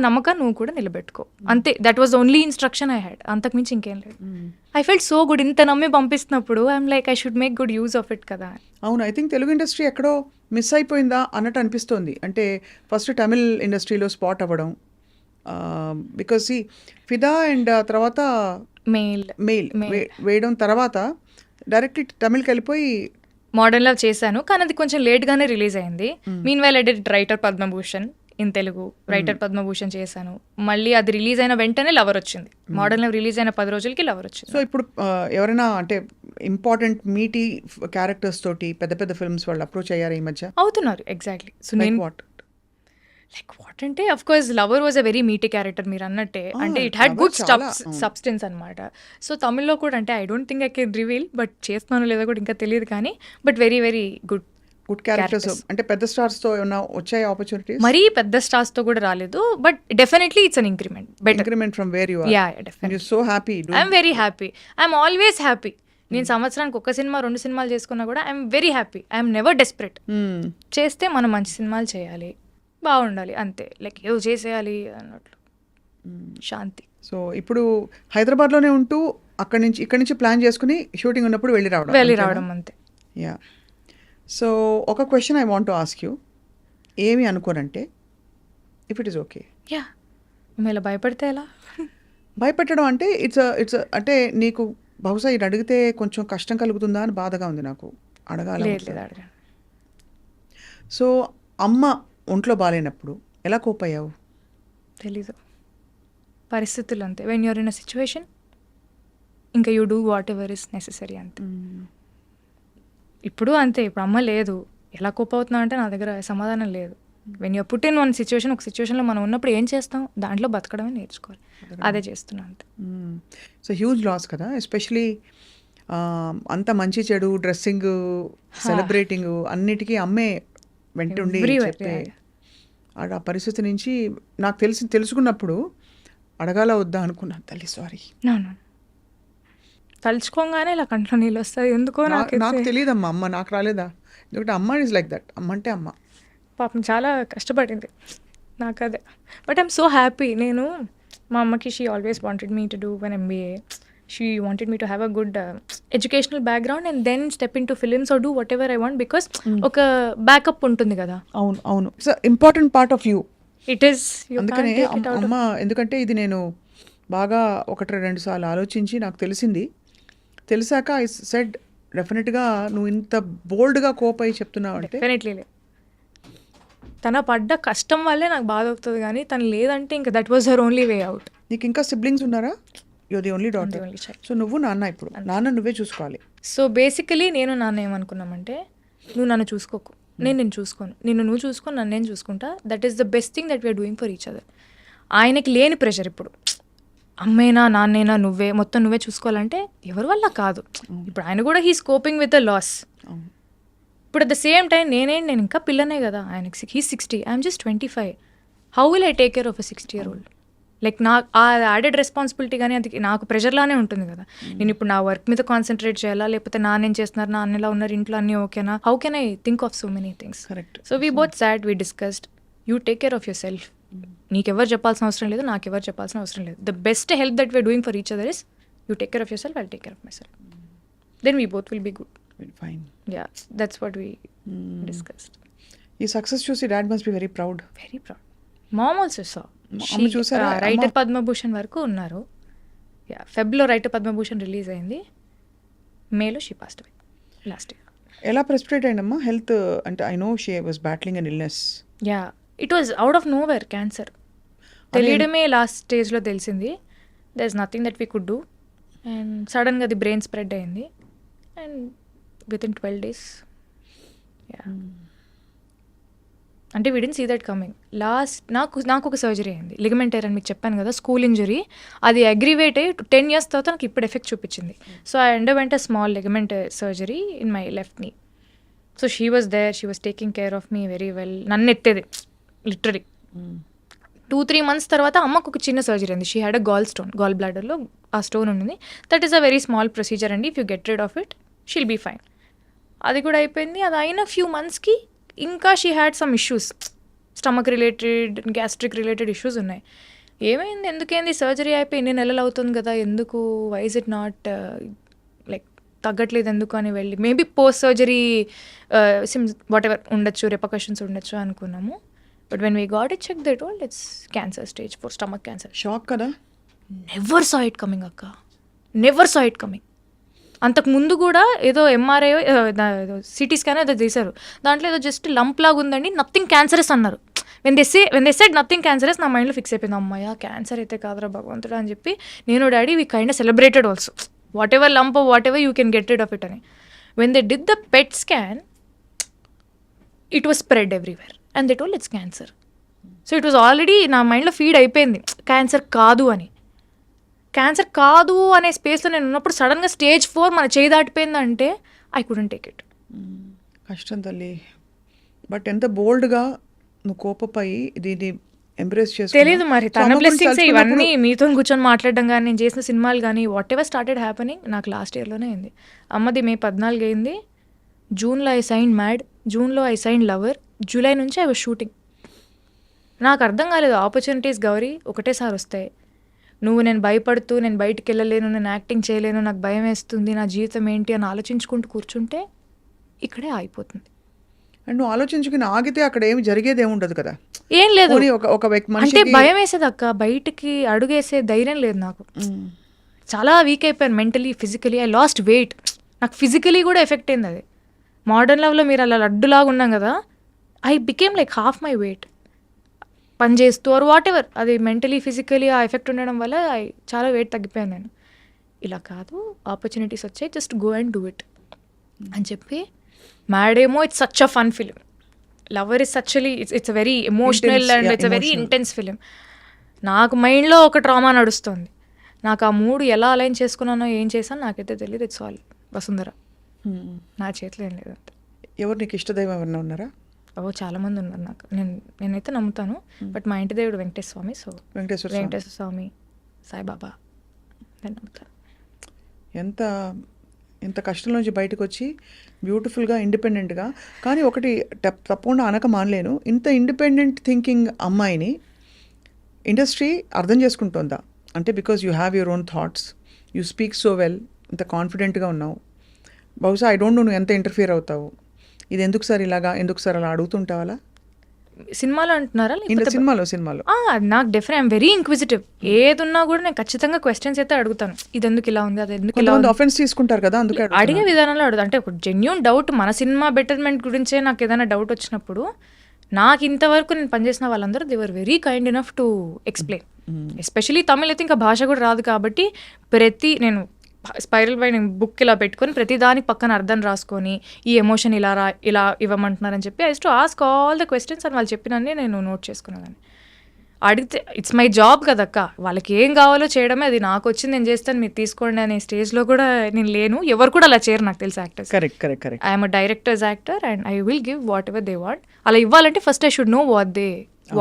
నమ్మకం నువ్వు కూడా నిలబెట్టుకో అంతే. That was only instruction I had, అంతకుమించి ఇంకేం లేదు. ఐ ఫెల్ట్ సో గుడ్, ఇంత నమ్మి పంపిస్తున్నప్పుడు I'm like I should make good use of it కదా. అవును, ఐ థింక్ తెలుగు ఇండస్ట్రీ ఎక్కడో మిస్ అయిపోయిందా అన్నట్టు అనిపిస్తోంది. అంటే ఫస్ట్ తమిళ్ ఇండస్ట్రీలో స్పాట్ అవ్వడం, బికాజ్ ఫిదా అండ్ తర్వాత మెయిల్ వేయడం, తర్వాత డైరెక్ట్లీ తమిళ్కి వెళ్ళిపోయి మోడర్న్ లవ్ చేశాను, కానీ అది కొంచెం లేట్గానే రిలీజ్ అయింది. Mean while I did writer Padma Bhushan in Telugu, writer Padma Bhushan చేశాను. మళ్ళీ అది రిలీజ్ అయిన వెంటనే లవర్ వచ్చింది. మోడర్న్ లవ్ రిలీజ్ అయిన 10 రోజులకి లవర్ వచ్చింది. సో ఇప్పుడు ఎవరైనా అంటే ఇంపార్టెంట్ మీటీ క్యారెక్టర్స్ తోటి పెద్ద పెద్ద ఫిల్మ్స్ వాళ్ళు అప్రోచ్ అయ్యారు ఈ మధ్య? అవుతున్నారు, ఎగ్జాక్ట్లీ. సో నేను లైక్ వాట్ అంటే of course lover was a very Meitei character మీరు అన్నట్టే. అంటే ఇట్ హ్యాడ్ గుడ్ సబ్స్టెన్స్ అనమాట. సో తమిళ్లో కూడా అంటే I don't think I can reveal, but చేస్తున్నానో లేదో కూడా ఇంకా తెలియదు, కానీ but very very good characters. అంటే పెద్ద స్టార్స్ తో ఏమైనా వచ్చాయి ఆపర్చునిటీస్? మరీ పెద్ద స్టార్స్ తో కూడా రాలేదు, but definitely it's an increment, better increment from where you are. Yeah definitely. You so happy. I'm very happy, I'm always happy. నేను సంవత్సరానికి 1 సినిమా 2 సినిమాలు చేసుకున్నా కూడా I'm very happy, I'm never desperate. చేస్తే మనం మంచి సినిమాలు చేయాలి, బాగుండాలి, అంతే. లైక్ ఏదో చేసేయాలి అన్నట్లు శాంతి. సో ఇప్పుడు హైదరాబాద్లోనే ఉంటూ ఇక్కడి నుంచి ప్లాన్ చేసుకుని షూటింగ్ ఉన్నప్పుడు వెళ్ళి రావడం అంతే. యా. సో ఒక question I want to ask you. ఏమి అనుకోనంటే, if it is okay. Yeah, మేము ఇలా భయపడితే ఎలా? భయపెట్టడం అంటే ఇట్స్ అంటే నీకు బహుశా ఇది అడిగితే కొంచెం కష్టం కలుగుతుందా అని బాధగా ఉంది నాకు, అడగాలి. సో అమ్మ ఒంట్లో బాగాలేనప్పుడు ఎలా కోప్ అయ్యావు? తెలీదు, పరిస్థితులు అంతే. When you're in a situation ఇంకా you do whatever is necessary అంతే. ఇప్పుడు అంతే. ఇప్పుడు అమ్మ లేదు, ఎలా కోప్ అవుతున్నా అంటే నా దగ్గర సమాధానం లేదు. When you're put in one situation, ఒక సిచ్యువేషన్లో మనం ఉన్నప్పుడు ఏం చేస్తాం, దాంట్లో బతకడమే నేర్చుకోవాలి. అదే చేస్తున్నా అంతే. సో హ్యూజ్ లాస్ కదా, ఎస్పెషలీ అంత మంచి చెడు డ్రెస్సింగ్ సెలబ్రేటింగ్ అన్నిటికీ అమ్మే వెంటుండి చెప్పే ఆ పరిస్థితి నుంచి నాకు తెలుసుకున్నప్పుడు అడగాల వద్దా అనుకున్నా. తల్లి సారీ, తలుచుకోగానే ఇలా కంట్లో నీళ్ళు వస్తుంది ఎందుకో. నాకు తెలియదమ్మా, అమ్మ నాకు రాలేదా? ఎందుకంటే అమ్మ ఈజ్ లైక్ దట్. అమ్మ అంటే అమ్మ పాపం చాలా కష్టపడింది నాకు అదే. But I'm so happy. నేను మా అమ్మకి she always wanted me to do one MBA. She wanted me to have a good educational background and then step in to films or do whatever I want, because ఒక backup ఉంటుంది కదా. అవును it's important part of you. It is. అందుకనే అమ్మ, ఎందుకంటే ఇది నేను బాగా 1-2 సార్లు ఆలోచించి నాకు తెలిసాక ఐ సెడ్ డెఫినెట్గా నువ్వు ఇంత బోల్డ్గా కోప్ అయ్యి చెప్తున్నావు అంటే. డెఫినెట్లీ తన పడ్డ కష్టం వల్లే నాకు బాధ అవుతుంది, కానీ తను లేదంటే ఇంకా that was her only way out. నీకు ఇంకా సిబ్లింగ్స్ ఉన్నారా? You're the only daughter. So నువ్వు నాన్న, ఇప్పుడు నాన్న నువ్వే చూసుకోవాలి. సో బేసికలీ నేను నాన్న ఏమనుకున్నామంటే, నువ్వు నన్ను చూసుకోకు, నేను చూసుకోను, నువ్వు చూసుకొని నన్ను నేను చూసుకుంటా. That is the best thing that we're doing for each other. ఆయనకి లేని ప్రెషర్ ఇప్పుడు, అమ్మేనా నాన్నేనా నువ్వే మొత్తం నువ్వే చూసుకోవాలంటే ఎవరి వల్ల కాదు. ఇప్పుడు ఆయన కూడా he's coping with the loss. ఇప్పుడు అట్ ద సేమ్ టైం నేను ఇంకా పిల్లనే కదా, ఆయనకి he's 60, I'm just 25. How will I take care of a 60-year-old? Like నాకు ఆ యాడెడ్ రెస్పాన్సిబిలిటీ కానీ అది నాకు ప్రెషర్లానే ఉంటుంది కదా. నేను ఇప్పుడు నా వర్క్ మీద కాన్సన్ట్రేట్ చేయాలా, లేకపోతే నాన్నేం చేస్తున్నారు, నాన్నలా ఉన్నారు, ఇంట్లో అన్నీ ఓకేనా, how can I think of so many things. Correct. So we both sat, we discussed, you take care of yourself. నీకెవరు చెప్పాల్సిన అవసరం లేదు, నాకెవరు చెప్పాల్సిన అవసరం లేదు. The best help that we're doing for each other is you take care of yourself, I take care of myself. Then we both will be good. Fine. Yeah, that's what we discussed. ఈ success చూసి dad must be very proud. Very proud. Mom also saw. అమ్మ చూసారా? Writer Padmabhushan వరకు ఉన్నారు. Yeah, ఫెబ్లో writer Padmabhushan release అయింది, మేలో she passed away last year. ఎలా ప్రెసిపిటేట్ అయిందమ్మా హెల్త్? అంటే I know she was battling an illness. Yeah, it was out of nowhere cancer. తెలియడమే లాస్ట్ స్టేజ్లో తెలిసింది. There is nothing that we could do. And సడన్గా అది బ్రెయిన్ స్ప్రెడ్ అయింది and within 12 days. Yeah, అంటే we didn't see that coming. నాకు ఒక surgery అయింది, లిగమెంట్ టైర్ అని మీకు చెప్పాను కదా, స్కూల్ ఇంజరీ. అది అగ్రివేట్ అయ్యి 10 years తర్వాత నాకు ఇప్పుడు ఎఫెక్ట్ చూపించింది. So I underwent a small ligament surgery in my left knee. So she was there, she was taking care of me very well. నన్ను ఎత్తేది లిటరలీ, 2-3 months తర్వాత అమ్మకు ఒక చిన్న సర్జరీ ఉంది. షీ హ్యాడ్ అ గాల్ బ్లాడర్లో ఆ స్టోన్ ఉంది. That is a very small procedure అండి. If you get rid of it she'll be fine. అది కూడా అయిపోయింది. అది అయిన ఫ్యూ మంత్స్కి ఇంకా she had some issues, stomach related, gastric related issues ఉన్నాయి. ఏమైంది, ఎందుకేంది, సర్జరీ అయిపోయి ఎన్ని నెలలు అవుతుంది కదా, ఎందుకు, why is it not like తగ్గట్లేదు ఎందుకు అని వెళ్ళి maybe post surgery whatever ఉండొచ్చు, రిపర్కషన్స్ ఉండొచ్చు అనుకున్నాము. But when we got it check they told it's cancer stage 4, stomach cancer. Shock కదా. నెవర్ సా ఇట్ కమింగ్ అక్క, నెవర్ సా ఇట్ కమింగ్. అంతకు ముందు కూడా ఏదో ఎంఆర్ఐ ఏదో సిటీ స్కాన్ ఏదో చేశారు, దాంట్లో ఏదో జస్ట్ లంప్ లాగా ఉందండి, నథింగ్ క్యాన్సరస్ అన్నారు. When they said nothing cancerous, నా మైండ్లో ఫిక్స్ అయిపోయింది, అమ్మాయ క్యాన్సర్ అయితే కాదురా భగవంతుడా అని చెప్పి నేను daddy we kind celebrated also, whatever lump whatever you can get rid of it అని. When they did the pet scan it was spread everywhere and they told it's cancer. So it was already నా మైండ్లో feed అయిపోయింది cancer కాదు అని. Cancer కాదు అనే స్పేస్లో నేను ఉన్నప్పుడు సడన్గా స్టేజ్ 4 మన చేయి దాటిపోయిందంటే ఐ కుడెంట్ టేక్ ఇట్. కష్టం తల్లి. బట్ ఎంత బోల్డ్గా నువ్వు కోపపై దీన్ని ఎంబ్రేస్ చేసి తెలీదు మరి తన బ్లెస్సింగ్స్ ఇవన్నీ మీతో కూర్చొని మాట్లాడడం కానీ, నేను చేసిన సినిమాలు కానీ, వాట్ ఎవర్ స్టార్టెడ్ హ్యాపెనింగ్ నాకు లాస్ట్ ఇయర్లోనే అయింది. అమ్మది May 14 అయింది. జూన్లో ఐ సైన్ మ్యాడ్, జూన్లో ఐ సైన్ లవర్, జూలై నుంచి ఐ వాజ్ షూటింగ్. నాకు అర్థం కాలేదు, ఆపర్చునిటీస్ గౌరీ ఒకటేసారి వస్తాయి. నేను భయపడుతూ నేను బయటికి వెళ్ళలేను, నేను యాక్టింగ్ చేయలేను, నాకు భయం వేస్తుంది, నా జీవితం ఏంటి అని ఆలోచించుకుంటూ కూర్చుంటే ఇక్కడే ఆగిపోతుంది. అండ్ నువ్వు ఆలోచించుకుని ఆగితే అక్కడ ఏమి జరిగేది ఏమి ఉండదు కదా. ఏం లేదు, ఒక వ్యక్తి అంటే భయం వేసేది అక్క, బయటికి అడుగేసే ధైర్యం లేదు నాకు. చాలా వీక్ అయిపోయాను mentally, physically. I lost weight. నాకు ఫిజికలీ కూడా ఎఫెక్ట్ అయింది అది. మోడర్న్ లవ్లో మీరు అలా లడ్డులాగా ఉన్నాం కదా, I became like half my weight పని చేస్తూ ఆర్ వాట్ ఎవర్. అది మెంటలీ ఫిజికలీ ఆ ఎఫెక్ట్ ఉండడం వల్ల చాలా వెయిట్ తగ్గిపోయాను నేను. ఇలా కాదు, ఆపర్చునిటీస్ వచ్చాయి, just go and do it అని చెప్పి. మ్యాడ్ ఏమో it's such a fun film, lover is సచ్లీ it's very emotional and it's very intense film. నాకు మైండ్లో ఒక ట్రామా నడుస్తుంది. నాకు ఆ మూడు ఎలా అలైన్ చేసుకున్నానో ఏం చేశానో నాకైతే తెలియదు. ఇట్స్ ఆల్ వసుంధర, నా చేతిలో ఏం లేదు. ఎవరు నీకు ఇష్టదైవం ఎవరన్నా ఉన్నారా? చాలామంది ఉన్నారు నాకు, నేనైతే నమ్ముతాను. బట్ మా ఇంటి దేవుడు వెంకటేశ్వర స్వామి, సో వెంకటేశ్వర స్వామి, సాయిబాబా నేను నమ్ముతాను. ఎంత కష్టం నుంచి బయటకు వచ్చి బ్యూటిఫుల్గా ఇండిపెండెంట్గా, కానీ ఒకటి తప్పకుండా అనక మానలేను, ఇంత ఇండిపెండెంట్ థింకింగ్ అమ్మాయిని ఇండస్ట్రీ అర్థం చేసుకుంటుందా? అంటే because you have your own thoughts, you speak so well, ఇంత కాన్ఫిడెంట్గా ఉన్నావు. బహుశా ఐ డోంట్ నో నువ్వు ఎంత ఇంటర్ఫియర్ అవుతావు, ఇది ఎందుకు సార్ ఇలాగా, ఎందుకు సార్ అలా అడుగుతుంటావా? సినిమాలో అంటున్నారా? సినిమాలో నాకు డెఫినెట్ ఐఎమ్ వెరీ ఇంక్విజిటివ్. ఏదున్నా కూడా నేను ఖచ్చితంగా క్వశ్చన్స్ అయితే అడుగుతాను. ఇది ఎందుకు ఇలా ఉంది, అది ఎందుకు ఇలా ఉంది. ఆఫెన్స్ తీసుకుంటారు కదా, అందుకే అడిగే విధానంలో అడుగుతాను. అంటే ఒక జెన్యూన్ డౌట్, మన సినిమా బెటర్మెంట్ గురించే నాకు ఏదైనా డౌట్ వచ్చినప్పుడు, నాకు ఇంతవరకు నేను పనిచేసిన వాళ్ళందరూ they were very kind enough to explain. Especially Tamil అయితే ఇంకా భాష కూడా రాదు కాబట్టి నేను స్పైరల్ బై నేను బుక్ ఇలా పెట్టుకొని ప్రతి దానికి పక్కన అర్థం రాసుకొని ఈ ఎమోషన్ ఇలా ఇవ్వమంటున్నారని చెప్పి I to ask all the questions అని వాళ్ళు చెప్పినన్నీ నేను నోట్ చేసుకునేదాన్ని. అడిగితే ఇట్స్ మై జాబ్ కదక్క, వాళ్ళకి ఏం కావాలో చేయడమే, అది నాకు వచ్చింది నేను చేస్తాను, మీరు తీసుకోండి అనే స్టేజ్లో కూడా నేను లేను. ఎవరు కూడా అలా చేయరు నాకు తెలిసి actors. Correct. I'm a director's actor and I will give whatever they want. అలా ఇవ్వాలంటే first I should know what they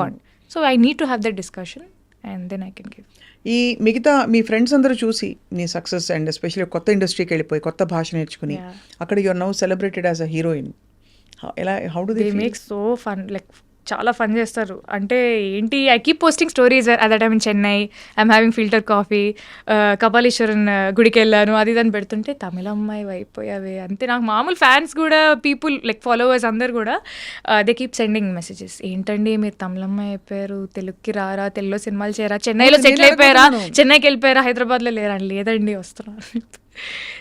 want. So I need to have that discussion and then I can give. ఈ మిగతా మీ friends అందరూ చూసి నీ success and especially కొత్త ఇండస్ట్రీకి వెళ్ళిపోయి కొత్త భాష నేర్చుకుని అక్కడ your now celebrated as a heroine, how do they make so fun, like చాలా ఫన్ చేస్తారు. అంటే ఏంటి, I keep posting stories at that time in Chennai, I'm having filter coffee, Kapaleeshwaran గుడికి వెళ్ళాను, అది దాన్ని పెడుతుంటే తమిళ అమ్మాయి అయిపోయావే అంతే. నాకు మామూలు ఫ్యాన్స్ కూడా, పీపుల్ లైక్ ఫాలోవర్స్ అందరు కూడా దే కీప్ సెండింగ్ మెసేజెస్, ఏంటండి మీరు తమిళ అమ్మాయి అయిపోయారు, తెలుగుకి రారా, తెలుగులో సినిమాలు చేయరా, చెన్నైలో సెటిల్ అయిపోయారా, చెన్నైకి వెళ్ళిపోయారా, హైదరాబాద్లో లేరా, లేదండి వస్తున్నారు.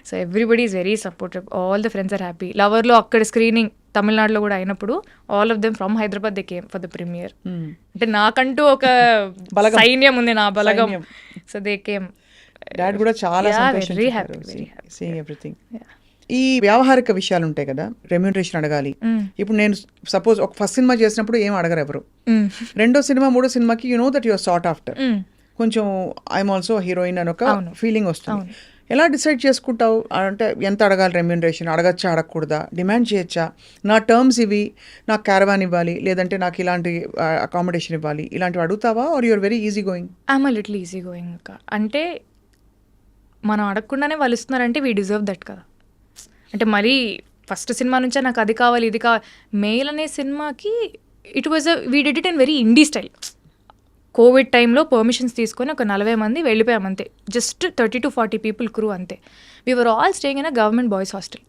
So everybody is very supportive, all the friends are happy. లవర్లో అక్కడ స్క్రీనింగ్ తమిళనాడులో కూడా అయినప్పుడు all of them from Hyderabad they came for the premiere. అంటే నాకంటూ ఒక సైన్యం ఉంది, నా బలగం. So they came. డాడ్ కూడా చాలా వెరీ హ్యాపీ సీయింగ్ ఎవ్రీథింగ్. ఈ వ్యావహారిక విషయాలు ఉంటాయి కదా, రెమ్యూనరేషన్ అడగాలి. ఇప్పుడు నేను సపోజ్ ఒక ఫస్ట్ సినిమా చేసినప్పుడు ఏం అడగరు ఎవరు, రెండో సినిమా మూడో సినిమాకి you know that your sought after, కొంచెం ఐఎమ్ ఆల్సో హీరోయిన్ అని ఒక ఫీలింగ్ వస్తుంది. ఎలా డిసైడ్ చేసుకుంటావు? అంటే ఎంత అడగాలి రెమ్యూనరేషన్? అడగచ్చా, అడగకూడదా? డిమాండ్ చేయొచ్చా? నా టర్మ్స్ ఇవి, నాకు క్యారవాన్ ఇవ్వాలి, లేదంటే నాకు ఇలాంటి అకామిడేషన్ ఇవ్వాలి, ఇలాంటివి అడుగుతావా? Are you are very easy going? I'm a little easy going అక్క. అంటే మనం అడగకుండానే వాళ్ళు ఇస్తున్నారంటే వీ డిజర్వ్ దట్ కదా. అంటే మరీ ఫస్ట్ సినిమా నుంచే నాకు అది కావాలి ఇది కావాలి. మెయిల్ అనే సినిమాకి it was we did it in very INDI style. Covid టైంలో పర్మిషన్స్ తీసుకొని ఒక 40 మంది వెళ్ళిపోయాం అంతే. జస్ట్ 30 to 40 పీపుల్ క్రూ అంతే. We were all staying in a government boys hostel.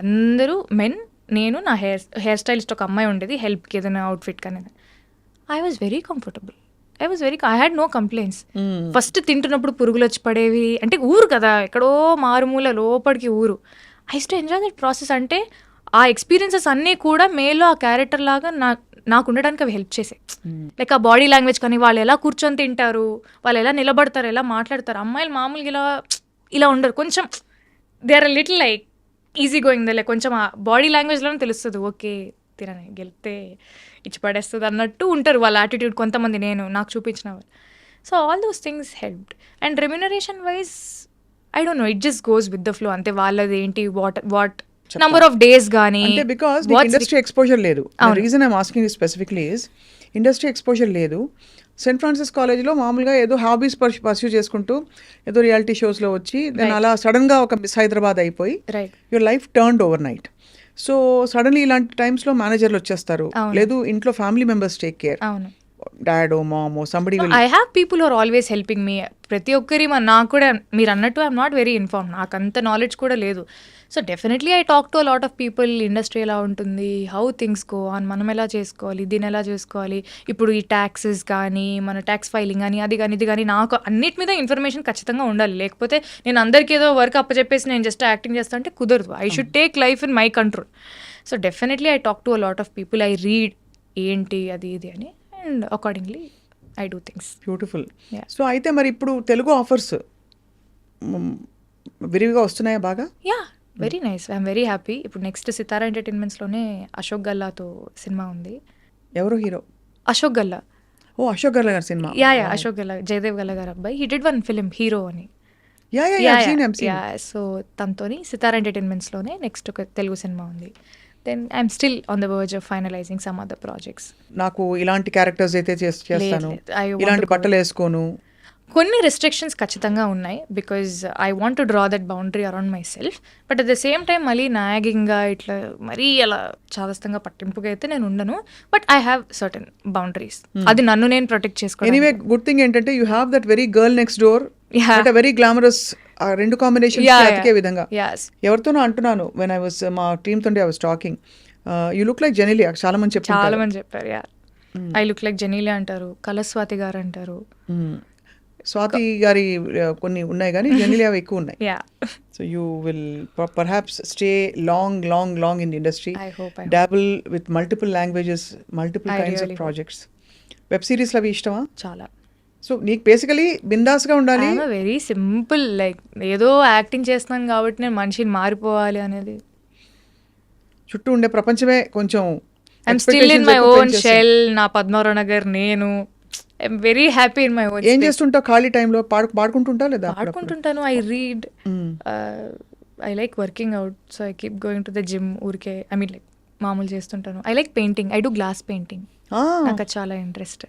అందరూ మెన్, నేను, నా హెయిర్ స్టైలిస్ట్ ఒక అమ్మాయి ఉండేది హెల్ప్కి ఏదైనా అవుట్ఫిట్ అనేది. I was very comfortable. I had no complaints. First తింటున్నప్పుడు పురుగులు వచ్చి పడేవి, అంటే ఊరు కదా, ఎక్కడో మారుమూల లోపలికి ఊరు. I to enjoy that process. అంటే ఆ ఎక్స్పీరియన్సెస్ అన్నీ కూడా మేలో ఆ క్యారెక్టర్ లాగా నాకు ఉండడానికి అవి హెల్ప్ చేసాయి. లైక్ ఆ బాడీ లాంగ్వేజ్ కానీ, వాళ్ళు ఎలా కూర్చొని తింటారు, వాళ్ళు ఎలా నిలబడతారు, ఎలా మాట్లాడతారు. అమ్మాయిలు మామూలుగా ఇలా ఉండరు, కొంచెం they are little like easy going. Like కొంచెం ఆ బాడీ లాంగ్వేజ్లోనే తెలుస్తుంది, ఓకే తినని గెలితే ఇచ్చి పడేస్తుంది అన్నట్టు ఉంటారు వాళ్ళ యాటిట్యూడ్. కొంతమంది నాకు చూపించిన వాళ్ళు. So all those things helped. And remuneration wise I don't know, it just goes with the flow అంతే. వాళ్ళది ఏంటి, వాట్ నంబర్ ఆఫ్ డేస్ కానీ. అంటే బికాస్ ఇండస్ట్రీ ఎక్స్పోజర్ లేదు. Reason I'm asking specifically is industry exposure లేదు. Saint Francis కాలేజ్లో మామూలుగా ఏదో హాబీస్ పర్స్యూ చేసుకుంటూ ఏదో రియాలిటీ షోస్లో వచ్చి దాని అలా సడన్గా ఒక మిస్ హైదరాబాద్ అయిపోయి your life turned overnight. So suddenly ఇలాంటి టైమ్స్లో మేనేజర్లు వచ్చేస్తారు, లేదు ఇంట్లో ఫ్యామిలీ మెంబర్స్ టేక్ కేర్, డాడో మామో somebody. I have people are always helping me. ప్రతి ఒక్కరి నాకు కూడా మీరు అన్నట్టు ఐఎమ్ నాట్ వెరీ ఇన్ఫార్మ్, నాకు అంత నాలెడ్జ్ కూడా లేదు. So definitely I talk to a lot of people. Industry ఎలా ఉంటుంది, హౌ థింగ్స్ గో ఆన్, మనం ఎలా చేసుకోవాలి, దీన్ని ఎలా చేసుకోవాలి, ఇప్పుడు ఈ ట్యాక్సెస్ కానీ, మన ట్యాక్స్ ఫైలింగ్ కానీ, అది కానీ ఇది కానీ, నాకు అన్నిటి మీద ఇన్ఫర్మేషన్ ఖచ్చితంగా ఉండాలి. లేకపోతే నేను అందరికీ ఏదో వర్క్ అప్పచెప్పేసి నేను జస్ట్ యాక్టింగ్ చేస్తా అంటే కుదరదు. I should take life in my control. So definitely I talk to a lot of people. I read ఏంటి అది ఇది అని, and accordingly I do things. Beautiful. So అయితే మరి ఇప్పుడు తెలుగు ఆఫర్స్ విరివిగా వస్తున్నాయా బాగా? Yeah, very nice. I'm very happy. ఇప్పుడు నెక్స్ట్ సితారా ఎంటర్టైన్మెంట్స్లోనే అశోక్ గల్లాతో సినిమా ఉంది. ఎవరో హీరో? అశోక్ గల్లా. ఓ, అశోక్ గల్లా గారి సినిమా. యా, అశోక్ గల్లా, జయదేవ్ గల్లా గారు అబ్బాయి. He did one film hero అని. సో తనతోని సితారా ఎంటర్టైన్మెంట్స్లోనే నెక్స్ట్ ఒక తెలుగు సినిమా ఉంది. Then I'm still on the verge of finalizing some other projects. నాకు ఇలాంటి క్యారెక్టర్స్ అయితే చేస్తాను, ఇలాంటి బట్టలు వేసుకోను. కొన్ని రెస్ట్రిక్షన్స్ ఖచ్చితంగా ఉన్నాయి, because I want to draw that boundary around my self. But at the same time మళ్ళీ నాగింగ్గా ఇట్లా మరీ అలా చాదస్తంగా పట్టింపుగా అయితే నేను ఉండను. But I have certain boundaries. అది నన్ను నేను ప్రొటెక్ట్ చేసుకోవాలి. ఎనీవే గుడ్ థింగ్ ఏంటంటే you have that very girl next door, very glamorous. ఆ రెండు కాంబినేషన్ అతికే విధంగా ఎవరితోనో అంటున్నాను, వెన్ ఐ వాస్ మా టీమ్ తోటి I was talking, you look like Genelia. చాలా మంది చెప్పారు. ఐ లుక్ లైక్ జెనీలియా అంటారు, కలస్వాతి గారు అంటారు. స్వాతి గారి కొన్ని ఉన్నాయి కానీ జెనీలియా ఎక్కువ ఉన్నాయి. So you will perhaps stay long in the industry, డాబుల్ with multiple languages, multiple kinds of projects. Web సిరీస్లు అవి ఇష్టమా? చాలా. సో నీకు బేసికలీ బిందాస్గా ఉండాలి. వెరీ సింపుల్, లైక్ ఏదో యాక్టింగ్ చేస్తున్నాను కాబట్టి నేను మనిషిని మారిపోవాలి అనేది. చుట్టూ ఉండే ప్రపంచమే కొంచెం I'm still in my own shell. నా పద్మారావు నగర్ నేను. I'm very happy in my own. ఏం చేస్తుంటావు ఖాళీ టైంలో? పాడుకుంటుంటావు లేదా? పాడుకుంటుంటాను. I read. I like working out, so I keep going to the gym. ఊరికే ఐ మీన్ లైక్ మామూలు చేస్తుంటాను. I like painting. I do glass painting. నాకు చాలా ఇంట్రెస్ట్.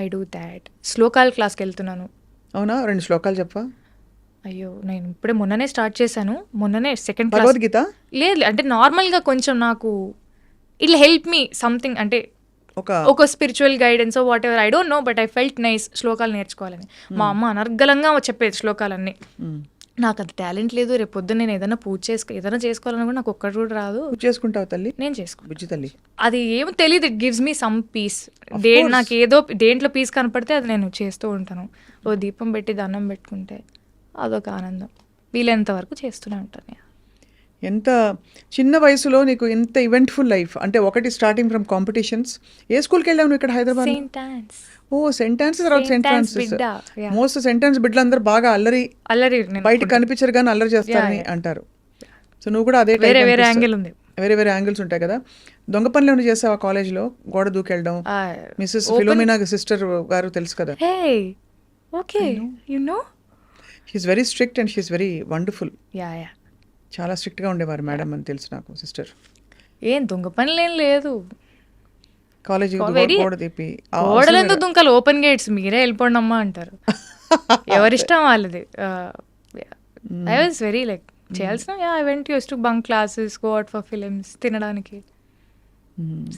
I do that. శ్లోకాల క్లాస్కి వెళ్తున్నాను. అవునా? 2 శ్లోకాలు చెప్పా. అయ్యో, నేను ఇప్పుడే మొన్ననే స్టార్ట్ చేశాను. మొన్ననే సెకండ్ క్లాస్. భగవద్గీత? లేదు, అంటే నార్మల్గా కొంచెం నాకు ఇట్లా హెల్ప్ మీ సంథింగ్, అంటే ఒక spiritual guidance what ever, I don't know, but I felt nice శ్లోకాలు నేర్చుకోవాలని. మా అమ్మ అనర్గళంగా చెప్పేది శ్లోకాలన్నీ. నాకు అది టాలెంట్ లేదు. రేపు పొద్దున్న నేను ఏదైనా ఏదైనా చేసుకోవాలని కూడా నాకు ఒక్కటి కూడా రాదు. చేసుకుంటావు తల్లి? నేను చేసుకుంటాను. బుజ్జి తల్లి. అది ఏమో తెలియదు. It gives me some piece. నాకు దేంట్లో పీస్ కనపడితే అది నేను చేస్తూ ఉంటాను. ఓ దీపం పెట్టి దండం పెట్టుకుంటే అదొక ఆనందం. వీలైనంత వరకు చేస్తూనే ఉంటాను. ఎంత చిన్న వయసులో నీకు ఎంత ఈవెంట్ఫుల్ లైఫ్. అంటే ఒకటి స్టార్టింగ్ ఫ్రమ్ కాంపిటీషన్స్. ఏ స్కూల్కి వెళ్ళావు ఇక్కడ హైదరాబాద్? Oh, saint Ann's. తర్వాత saint Francis. Most saint Ann's బిడ్డలందరూ బాగా అల్లరి బయట కనిపించరు కానీ అల్లరి చేస్తారని అంటారు. సో నువ్వు కూడా అదే వేరే వేరే యాంగిల్స్ ఉంటాయి కదా. దొంగ పనులు ఏమైనా చేసావా కాలేజ్లో? గోడ దూకెళ్ళడం. మిస్సెస్ ఫిలోమినా సిస్టర్ గారు తెలుసు కదా. Okay, you know. She is very strict and she is very wonderful. Yeah చాలా స్ట్రిక్ట్గా ఉండేవారు మేడం అని తెలుసు నాకు సిస్టర్. ఏం దొంగ పనులేం లేదు. కాలేజీ Very- గోడ తిప్పి గోడలెందుకు దుంకలు, ఓపెన్ గేట్స్, మీరే వెళ్ళిపోండి అమ్మా అంటారు. ఎవరిష్టం వాళ్ళది. ఐ వాజ్ వెరీ లైక్ చేయాల్సిన I went use to bunk classes, go out for films, తినడానికి,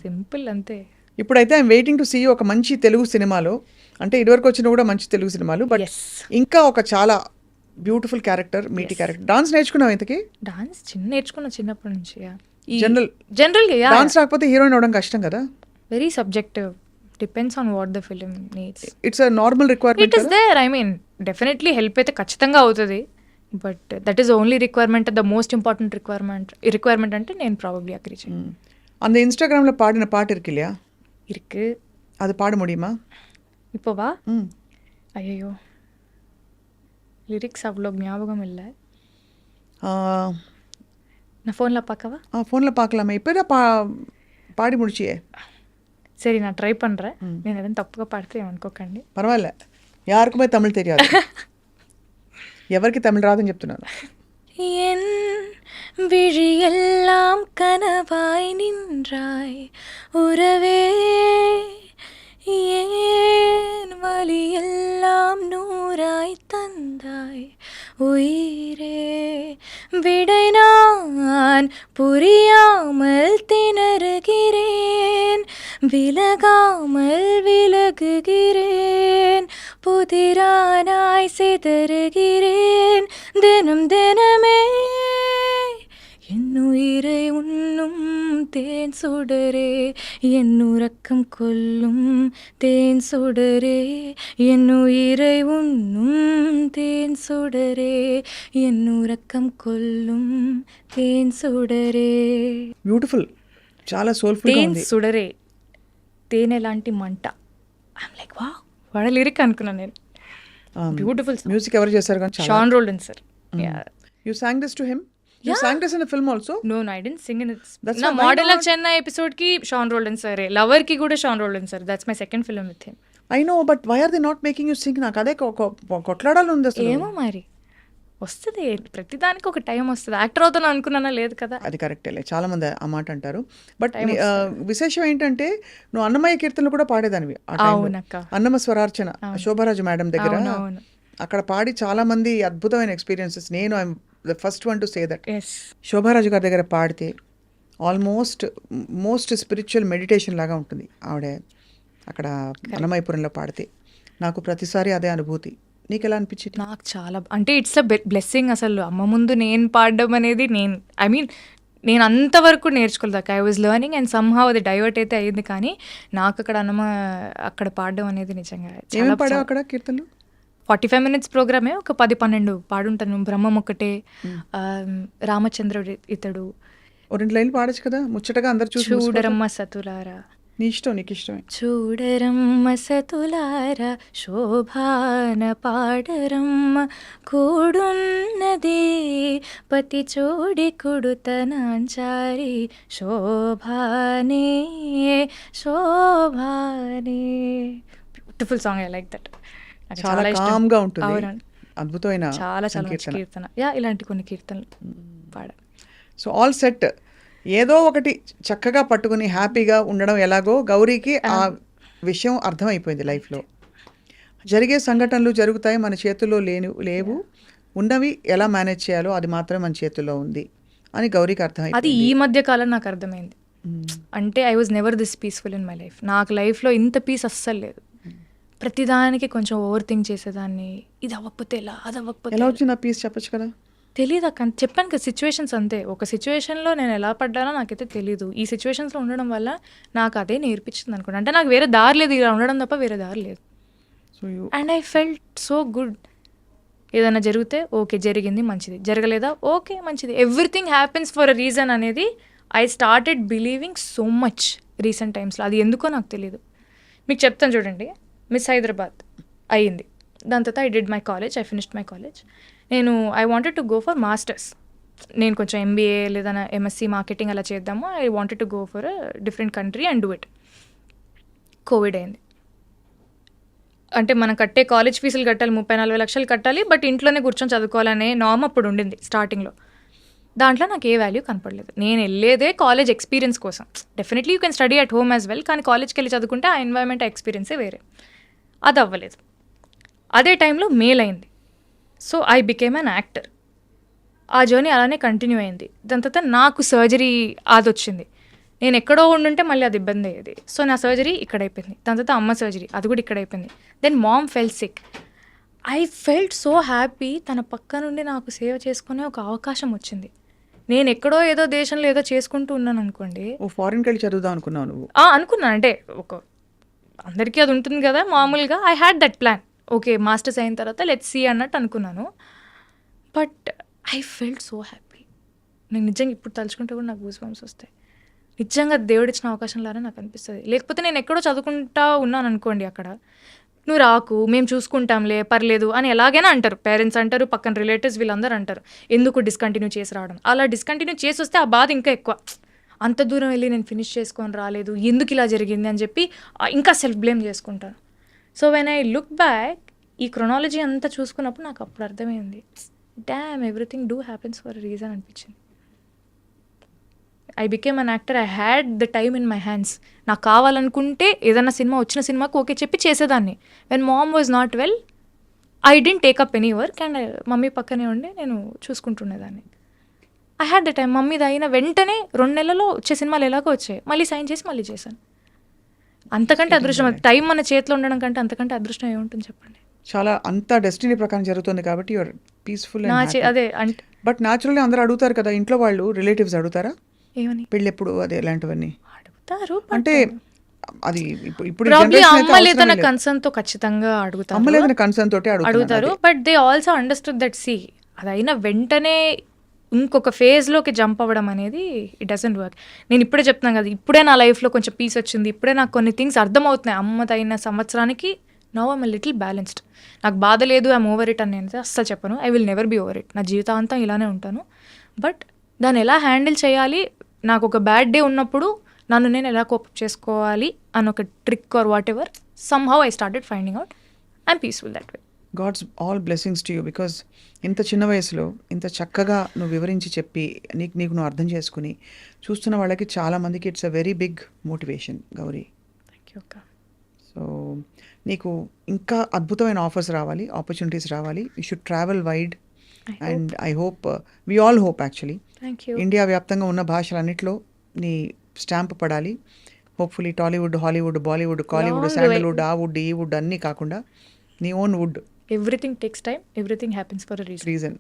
సింపుల్ అంతే. ఇప్పుడైతే ఐఎమ్ వెయిటింగ్ టు సీ ఒక మంచి తెలుగు సినిమాలో, అంటే ఇదివరకు వచ్చిన కూడా మంచి తెలుగు సినిమాలు, బట్ Yes. ఇంకా ఒక చాలా బ్యూటిఫుల్ క్యారెక్టర్, మీటి క్యారెక్టర్. డాన్స్ నేర్చుకున్నావు ఇంతకి? డాన్స్ నేర్చుకున్నా చిన్నప్పటి నుంచి. General- జనరల్గా డాన్స్ రాకపోతే హీరోయిన్ అవడం కష్టం కదా. Very subjective, depends on what the film needs. It's a normal it requirement is there, I mean definitely help అయితే ఖచ్చితంగా అవుతుంది, but that is only requirement, the most important requirement అంటే నేను ప్రాబబ్లీ అగ్రీ చేయను. அந்த இன்ஸ்டாகிராமில் பாடின பாட்டு இருக்கு இல்லையா, இருக்கு, அது பாட முடியுமா? இப்போவா? ம். ஐயோ லிரிக்ஸ் அவ்வளோ ஞாபகம் இல்லை, நான் ஃபோனில் பார்க்கவா? ஃபோனில் பார்க்கலாமே, இப்போ தான் பாடி முடிச்சியே. சரி நான் ட்ரை பண்ணுறேன், నేను ఏదైనా తప్పుగా పాడితే ఏమనుకోకండి. పర్వాలే, யாருக்குமே தமிழ் தெரியாது, ఎవరికి తమిళ రాదని చెప్తున్నాను. என் விழியெல்லாம் கனவாய் நின்றாய் உறவே, ஏன் வலியெல்லாம் நூறாய் தந்தாய் உயிரே, விடை நான் புரியாமல் திணறுகிறேன், விலகாமல் விலகுகிறேன், புதிரானாய் சிதறுகிறேன் தினம் தினமே, என் உயிரை உண்ணும் தேன் சுடரே, என் உறக்கம் கொல்லும் தேன் சுடரே, என் உயிரை உண்ணும் தேன் சுடரே, என் உறக்கம் கொல்லும் தேன் சுடரே. బ్యూటిఫుల్, చాలా సోల్ఫుల్గా తేన్ ఉంది. సుడరే, తేనె లాంటి మంట. ఐఎమ్ లైక్ వా, వాడ లిరిక్ అనుకున్నాను నేను. బ్యూటిఫుల్. మ్యూజిక్ ఎవరు చేశారు కానీ చాలా. Sean Roldan sir. You sang this to him? You sang this in the film also? No I didn't sing in it's. That's నా why, why model of not? Chennai episode కి షాన్ రోల్డన్ సరే, లవర్ కి కూడా Sean Roldan sir. That's my second film with him. I know, but why are they not making you sing? నాకు అదే కొట్లాడాలి ఉంది అసలు. ఏమో మరి వస్తుంది, ప్రతిదానికి ఒక టైం వస్తుంది. యాక్టర్ అవుతాను అనుకున్నానా, లేదు కదా. అది కరెక్టేలే, చాలా మంది ఆ మాట అంటారు. బట్ విశేషం ఏంటంటే నువ్వు అన్నమయ్య కీర్తనలు కూడా పాడేదానివి ఆ టైంలో. అవునక్క. అన్నమ స్వరార్చన శోభరాజు మేడం దగ్గర అవును. అక్కడ పాడి చాలా మంది అద్భుతమైన ఎక్స్పీరియన్సెస్. నేను I'm the first one to say that. Yes. Shobharaju గారి దగ్గర పాడితే మోస్ట్ స్పిరిచువల్ మెడిటేషన్ లాగా ఉంటుంది ఆవిడ అక్కడ అన్నమయ్యపురంలో పాడితే. నాకు ప్రతిసారి అదే అనుభూతి. నీకు ఎలా అనిపించింది? నాకు చాలా అంటే ఇట్స్ అ బ్లెస్సింగ్ అసలు. అమ్మ ముందు నేను పాడడం అనేది నేను అంతవరకు నేర్చుకోలేదాక I was learning and somehow అది డైవర్ట్ అయితే అయ్యింది. కానీ నాకు అక్కడ అక్కడ పాడడం అనేది నిజంగా ఏమేమి పాడావు అక్కడ కీర్తనలు? 45 minutes ప్రోగ్రామే, ఒక 10-12 పాడుంటాను. బ్రహ్మం ఒకటే, రామచంద్రుడు ఇతడు, ఓ 2 లైన్లు పాడచ్చు కదా, ముచ్చటగా అందరు చూసి చూడరమ్మ సతులారా. నీ ఇష్టం, నీకు ఇష్టమే. చూడరమ్మ సతులారా శోభాన పాడరమ్మ, కూడున్నది పతి చోడి కుడుతనాంచారి, శోభానే శోభానే. Beautiful song, I like that. చాలా కామ్ గా ఉంటుంది, అద్భుతమైన చాలా చాలా మంచి కీర్తన. ఇలాంటి కొన్ని కీర్తనలు పాడాను. So all set. ఏదో ఒకటి చక్కగా పట్టుకుని హ్యాపీగా ఉండడం ఎలాగో గౌరీకి ఆ విషయం అర్థమైపోయింది. లైఫ్లో జరిగే సంఘటనలు జరుగుతాయి, మన చేతుల్లో లేవు, ఉన్నవి ఎలా మేనేజ్ చేయాలో అది మాత్రమే మన చేతుల్లో ఉంది అని గౌరీకి అర్థమైంది. అది ఈ మధ్య కాలం నాకు అర్థమైంది. అంటే I was never this peaceful in my life. నాకు లైఫ్లో ఇంత పీస్ అస్సలు లేదు. ప్రతిదానికి కొంచెం ఓవర్ థింక్ చేసేదాన్ని, ఇది అవ్వకపోతే ఎలా, అది అవ్వకపోతే ఎలా వచ్చింది ఆ పీస్ చెప్పచ్చు కదా. తెలీదు అక్క, చెప్పాను కదా, సిచ్యువేషన్స్ అంతే. ఒక సిచ్యువేషన్లో నేను ఎలా పడ్డానో నాకైతే తెలీదు. ఈ సిచ్యువేషన్స్లో ఉండడం వల్ల నాకు అదే నేర్పించింది అనుకోండి. అంటే నాకు వేరే దారి లేదు, ఇలా ఉండడం తప్ప వేరే దారి లేదు. So and I felt so good. ఏదైనా జరిగితే ఓకే జరిగింది మంచిది, జరగలేదా ఓకే మంచిది, everything happens for a reason అనేది I started believing so much recent టైమ్స్లో. అది ఎందుకో నాకు తెలియదు. మీకు చెప్తాను చూడండి. మిస్ హైదరాబాద్ అయ్యింది, దాని తర్వాత I did my college, I finished my college. నేను I wanted to go for masters. నేను కొంచెం ఎంబీఏ లేదా ఎంఎస్సి మార్కెటింగ్ అలా చేద్దాము. I wanted to go for a different country and do it. Covid అయింది. అంటే మనం కట్టే కాలేజ్ ఫీజులు కట్టాలి, 30-40 లక్షలు కట్టాలి, బట్ ఇంట్లోనే కూర్చొని చదువుకోవాలనే నార్మ్ అప్పుడు ఉండింది స్టార్టింగ్లో. దాంట్లో నాకు ఏ వాల్యూ కనపడలేదు. నేను వెళ్ళేదే కాలేజ్ ఎక్స్పీరియన్స్ కోసం. Definitely you can study at home as well, కానీ కాలేజ్కి వెళ్ళి చదువుకుంటే ఆ ఎన్వైర్న్మెంట్, ఆ ఎక్స్పీరియన్సే వేరే. అది అవ్వలేదు. అదే టైంలో మెయిల్ అయింది. So I became an actor. ఆ జర్నీ అలానే కంటిన్యూ అయింది. దాని తర్వాత నాకు సర్జరీ అది వచ్చింది. నేను ఎక్కడో ఉండుంటే మళ్ళీ అది ఇబ్బంది అయ్యేది. సో నా సర్జరీ ఇక్కడ అయిపోయింది. దాని తర్వాత అమ్మ సర్జరీ, అది కూడా ఇక్కడ అయిపోయింది. Then mom fell sick. I felt so happy. తన పక్క నుండి నాకు సేవ చేసుకునే ఒక అవకాశం వచ్చింది. నేను ఎక్కడో ఏదో దేశంలో ఏదో చేసుకుంటూ ఉన్నాను అనుకోండి. ఓ ఫారిన్కి వెళ్ళి చదువుదాం అనుకున్నావు నువ్వు? అనుకున్నాను. అంటే ఒక అందరికీ అది ఉంటుంది కదా మామూలుగా. I had that plan. Okay masters అయిన తర్వాత లెట్స్ సీ అన్నట్టు అనుకున్నాను. But I felt so happy. నేను నిజంగా ఇప్పుడు తలుచుకుంటే కూడా నాకు గూస్ బంప్స్ వస్తాయి. నిజంగా దేవుడిచ్చిన అవకాశం లాగా నాకు అనిపిస్తుంది. లేకపోతే నేను ఎక్కడో చదువుకుంటా ఉన్నాను అనుకోండి, అక్కడ నువ్వు రాకు, మేము చూసుకుంటాంలే, పర్లేదు అని ఎలాగైనా అంటారు. పేరెంట్స్ అంటారు, పక్కన రిలేటివ్స్ వీళ్ళందరూ అంటారు, ఎందుకు డిస్కంటిన్యూ చేసి రావడం. అలా డిస్కంటిన్యూ చేసి వస్తే ఆ బాధ ఇంకా ఎక్కువ. అంత దూరం వెళ్ళి నేను ఫినిష్ చేసుకొని రాలేదు, ఎందుకు ఇలా జరిగింది అని చెప్పి ఇంకా సెల్ఫ్ బ్లేమ్ చేసుకుంటాను. So when I look back, ఈ క్రొనాలజీ అంతా చూసుకున్నప్పుడు నాకు అప్పుడు అర్థమైంది, damn everything do happens for reason అనిపించింది. I became an actor. I had the time in my hands. నాకు కావాలనుకుంటే ఏదైనా సినిమా వచ్చిన సినిమాకి ఓకే చెప్పి చేసేదాన్ని. When mom was not well, I didn't take up any work and mummy పక్కనే ఉండి నేను చూసుకుంటుండేదాన్ని. I had the time. మమ్మీది అయిన వెంటనే 2 నెలల్లో వచ్చే సినిమాలు ఎలాగో వచ్చాయి, మళ్ళీ సైన్ చేసి మళ్ళీ చేశాను. అంతకంటే అదృష్టం, టైం మన చేతిలో ఉండడం కంటే అంతకంటే అదృష్టం ఏముంటుంది చెప్పండి. చాలా అంత డెస్టినీ ప్రకారం జరుగుతుంది కాబట్టి యూఆర్ పీస్ఫుల్. అదే అంటే బట్ న్యాచురల్లీ అందరూ అడుగుతారు కదా, ఇంట్లో వాళ్ళు రిలేటివ్స్ అడుగుతారా ఏమని పెళ్ళెప్పుడు అదే ఇలాంటివన్నీ అడుగుతారు. అంటే అది ఇప్పుడు ప్రాబ్లీ అమ్మ లేదన్న కన్సర్న్ తో ఖచ్చితంగా అడుగుతారు. అమ్మ లేదన్న కన్సర్న్ తోటి అడుగుతారు. But they also understood that సి అది అయినా వెంటనే ఇంకొక ఫేజ్లోకి జంప్ అవ్వడం అనేది ఇట్ డజంట్ వర్క్. నేను ఇప్పుడే చెప్తున్నాను కదా, ఇప్పుడే నా లైఫ్లో కొంచెం పీస్ వచ్చింది, ఇప్పుడే నాకు కొన్ని థింగ్స్ అర్థమవుతున్నాయి. అమ్మదైన సంవత్సరానికి నౌ ఐమ్ లిటిల్ బ్యాలెన్స్డ్. నాకు బాధ లేదు, ఐమ్ ఓవర్ ఇట్ అని నేను అస్సలు చెప్పను. I will never be over it. నా జీవితాంతం ఇలానే ఉంటాను. బట్ దాన్ని ఎలా హ్యాండిల్ చేయాలి, నాకు ఒక బ్యాడ్ డే ఉన్నప్పుడు నన్ను నేను ఎలా కోపప్ చేసుకోవాలి అని ఒక trick or whatever somehow I started finding out. I'm peaceful that way. God's all blessings to you. Because ఇంత చిన్న వయసులో ఇంత చక్కగా నువ్వు వివరించి చెప్పి నీకు నువ్వు అర్థం చేసుకుని చూస్తున్న వాళ్ళకి చాలామందికి it's a very big motivation Gauri. Thank you అక్క. సో నీకు ఇంకా అద్భుతమైన ఆఫర్స్ రావాలి, ఆపర్చునిటీస్ రావాలి. You should travel wide and I hope, we all hope actually, thank you. India వ్యాప్తంగా ఉన్న భాషలన్నింటిలో నీ స్టాంప్ పడాలి. హోప్ఫుల్లీ టాలీవుడ్, హాలీవుడ్, బాలీవుడ్, కాలీవుడ్, శాండల్వుడ్, ఆ వుడ్, ఈ వుడ్ అన్నీ కాకుండా నీ own wood. Everything takes time, everything happens for a reason.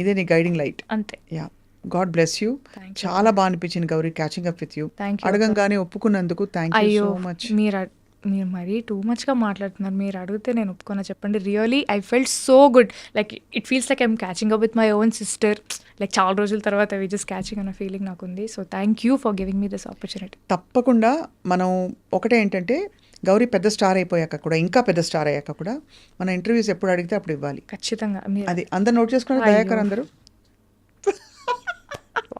ఇదే నీ గైడింగ్ లైట్. అంతే. Yeah, God bless you. చాలా బాగా అనిపించింది Gauri catching up with you. అడగంగానే ఒప్పుకున్నందుకు థ్యాంక్ యూ సో మచ్. మీరు మరీ టూ మచ్గా మాట్లాడుతున్నారు. మీరు అడిగితే నేను ఒప్పుకున్నా చెప్పండి. Really I felt so good. Like it feels like I'm catching up with my own sister. Like చాలా రోజుల తర్వాత వి జస్ట్ క్యాచింగ్ అన్న ఫీలింగ్ నాకు ఉంది. So thank you for giving me this opportunity. తప్పకుండా. మనం ఒకటే ఏంటంటే, గౌరీ పెద్ద స్టార్ అయిపోయాక కూడా, ఇంకా పెద్ద స్టార్ అయ్యాక కూడా మన ఇంటర్వ్యూస్ ఎప్పుడు అడిగితే అప్పుడు ఇవ్వాలి. ఖచ్చితంగా. అది అందరు నోట్ చేసుకున్నారు, దయాకర్ అందరూ.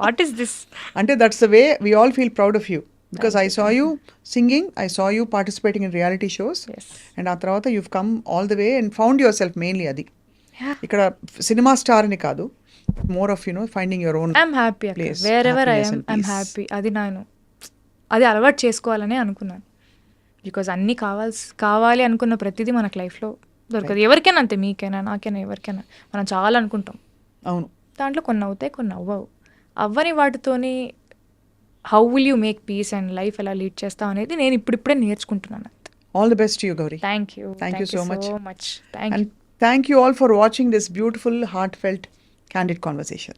వాట్ ఈస్ దిస్ అంటే that's the way we all feel proud of you. Because I saw you singing, I saw you participating in reality shows. Yes. And ఆ తర్వాత you've come all the way and found yourself mainly అది. Yeah. ఇక్కడ cinema star అని కాదు, more of finding your own I'm happy అక్క. place, wear ever happiness I'm and I'm peace. Happy. అది నేను అది అలవాటు చేసుకోవాలని అనుకున్నాను. బికాజ్ అన్నీ కావాలి అనుకున్న ప్రతిదీ మనకు లైఫ్లో దొరకదు. ఎవరికైనా అంతే, మీకైనా నాకైనా ఎవరికైనా. మనం చాలా అనుకుంటాం, అవును. దాంట్లో కొన్ని అవుతాయి, కొన్ని అవ్వవు. అవ్వని వాటితోని how will you make peace and life ఎలా లీడ్ చేస్తావు అనేది నేను ఇప్పుడిప్పుడే నేర్చుకుంటున్నాను. All the best to you, Gauri. Thank you. Thank you so much. Thank you. And thank you all for watching this beautiful, heartfelt, candid conversation.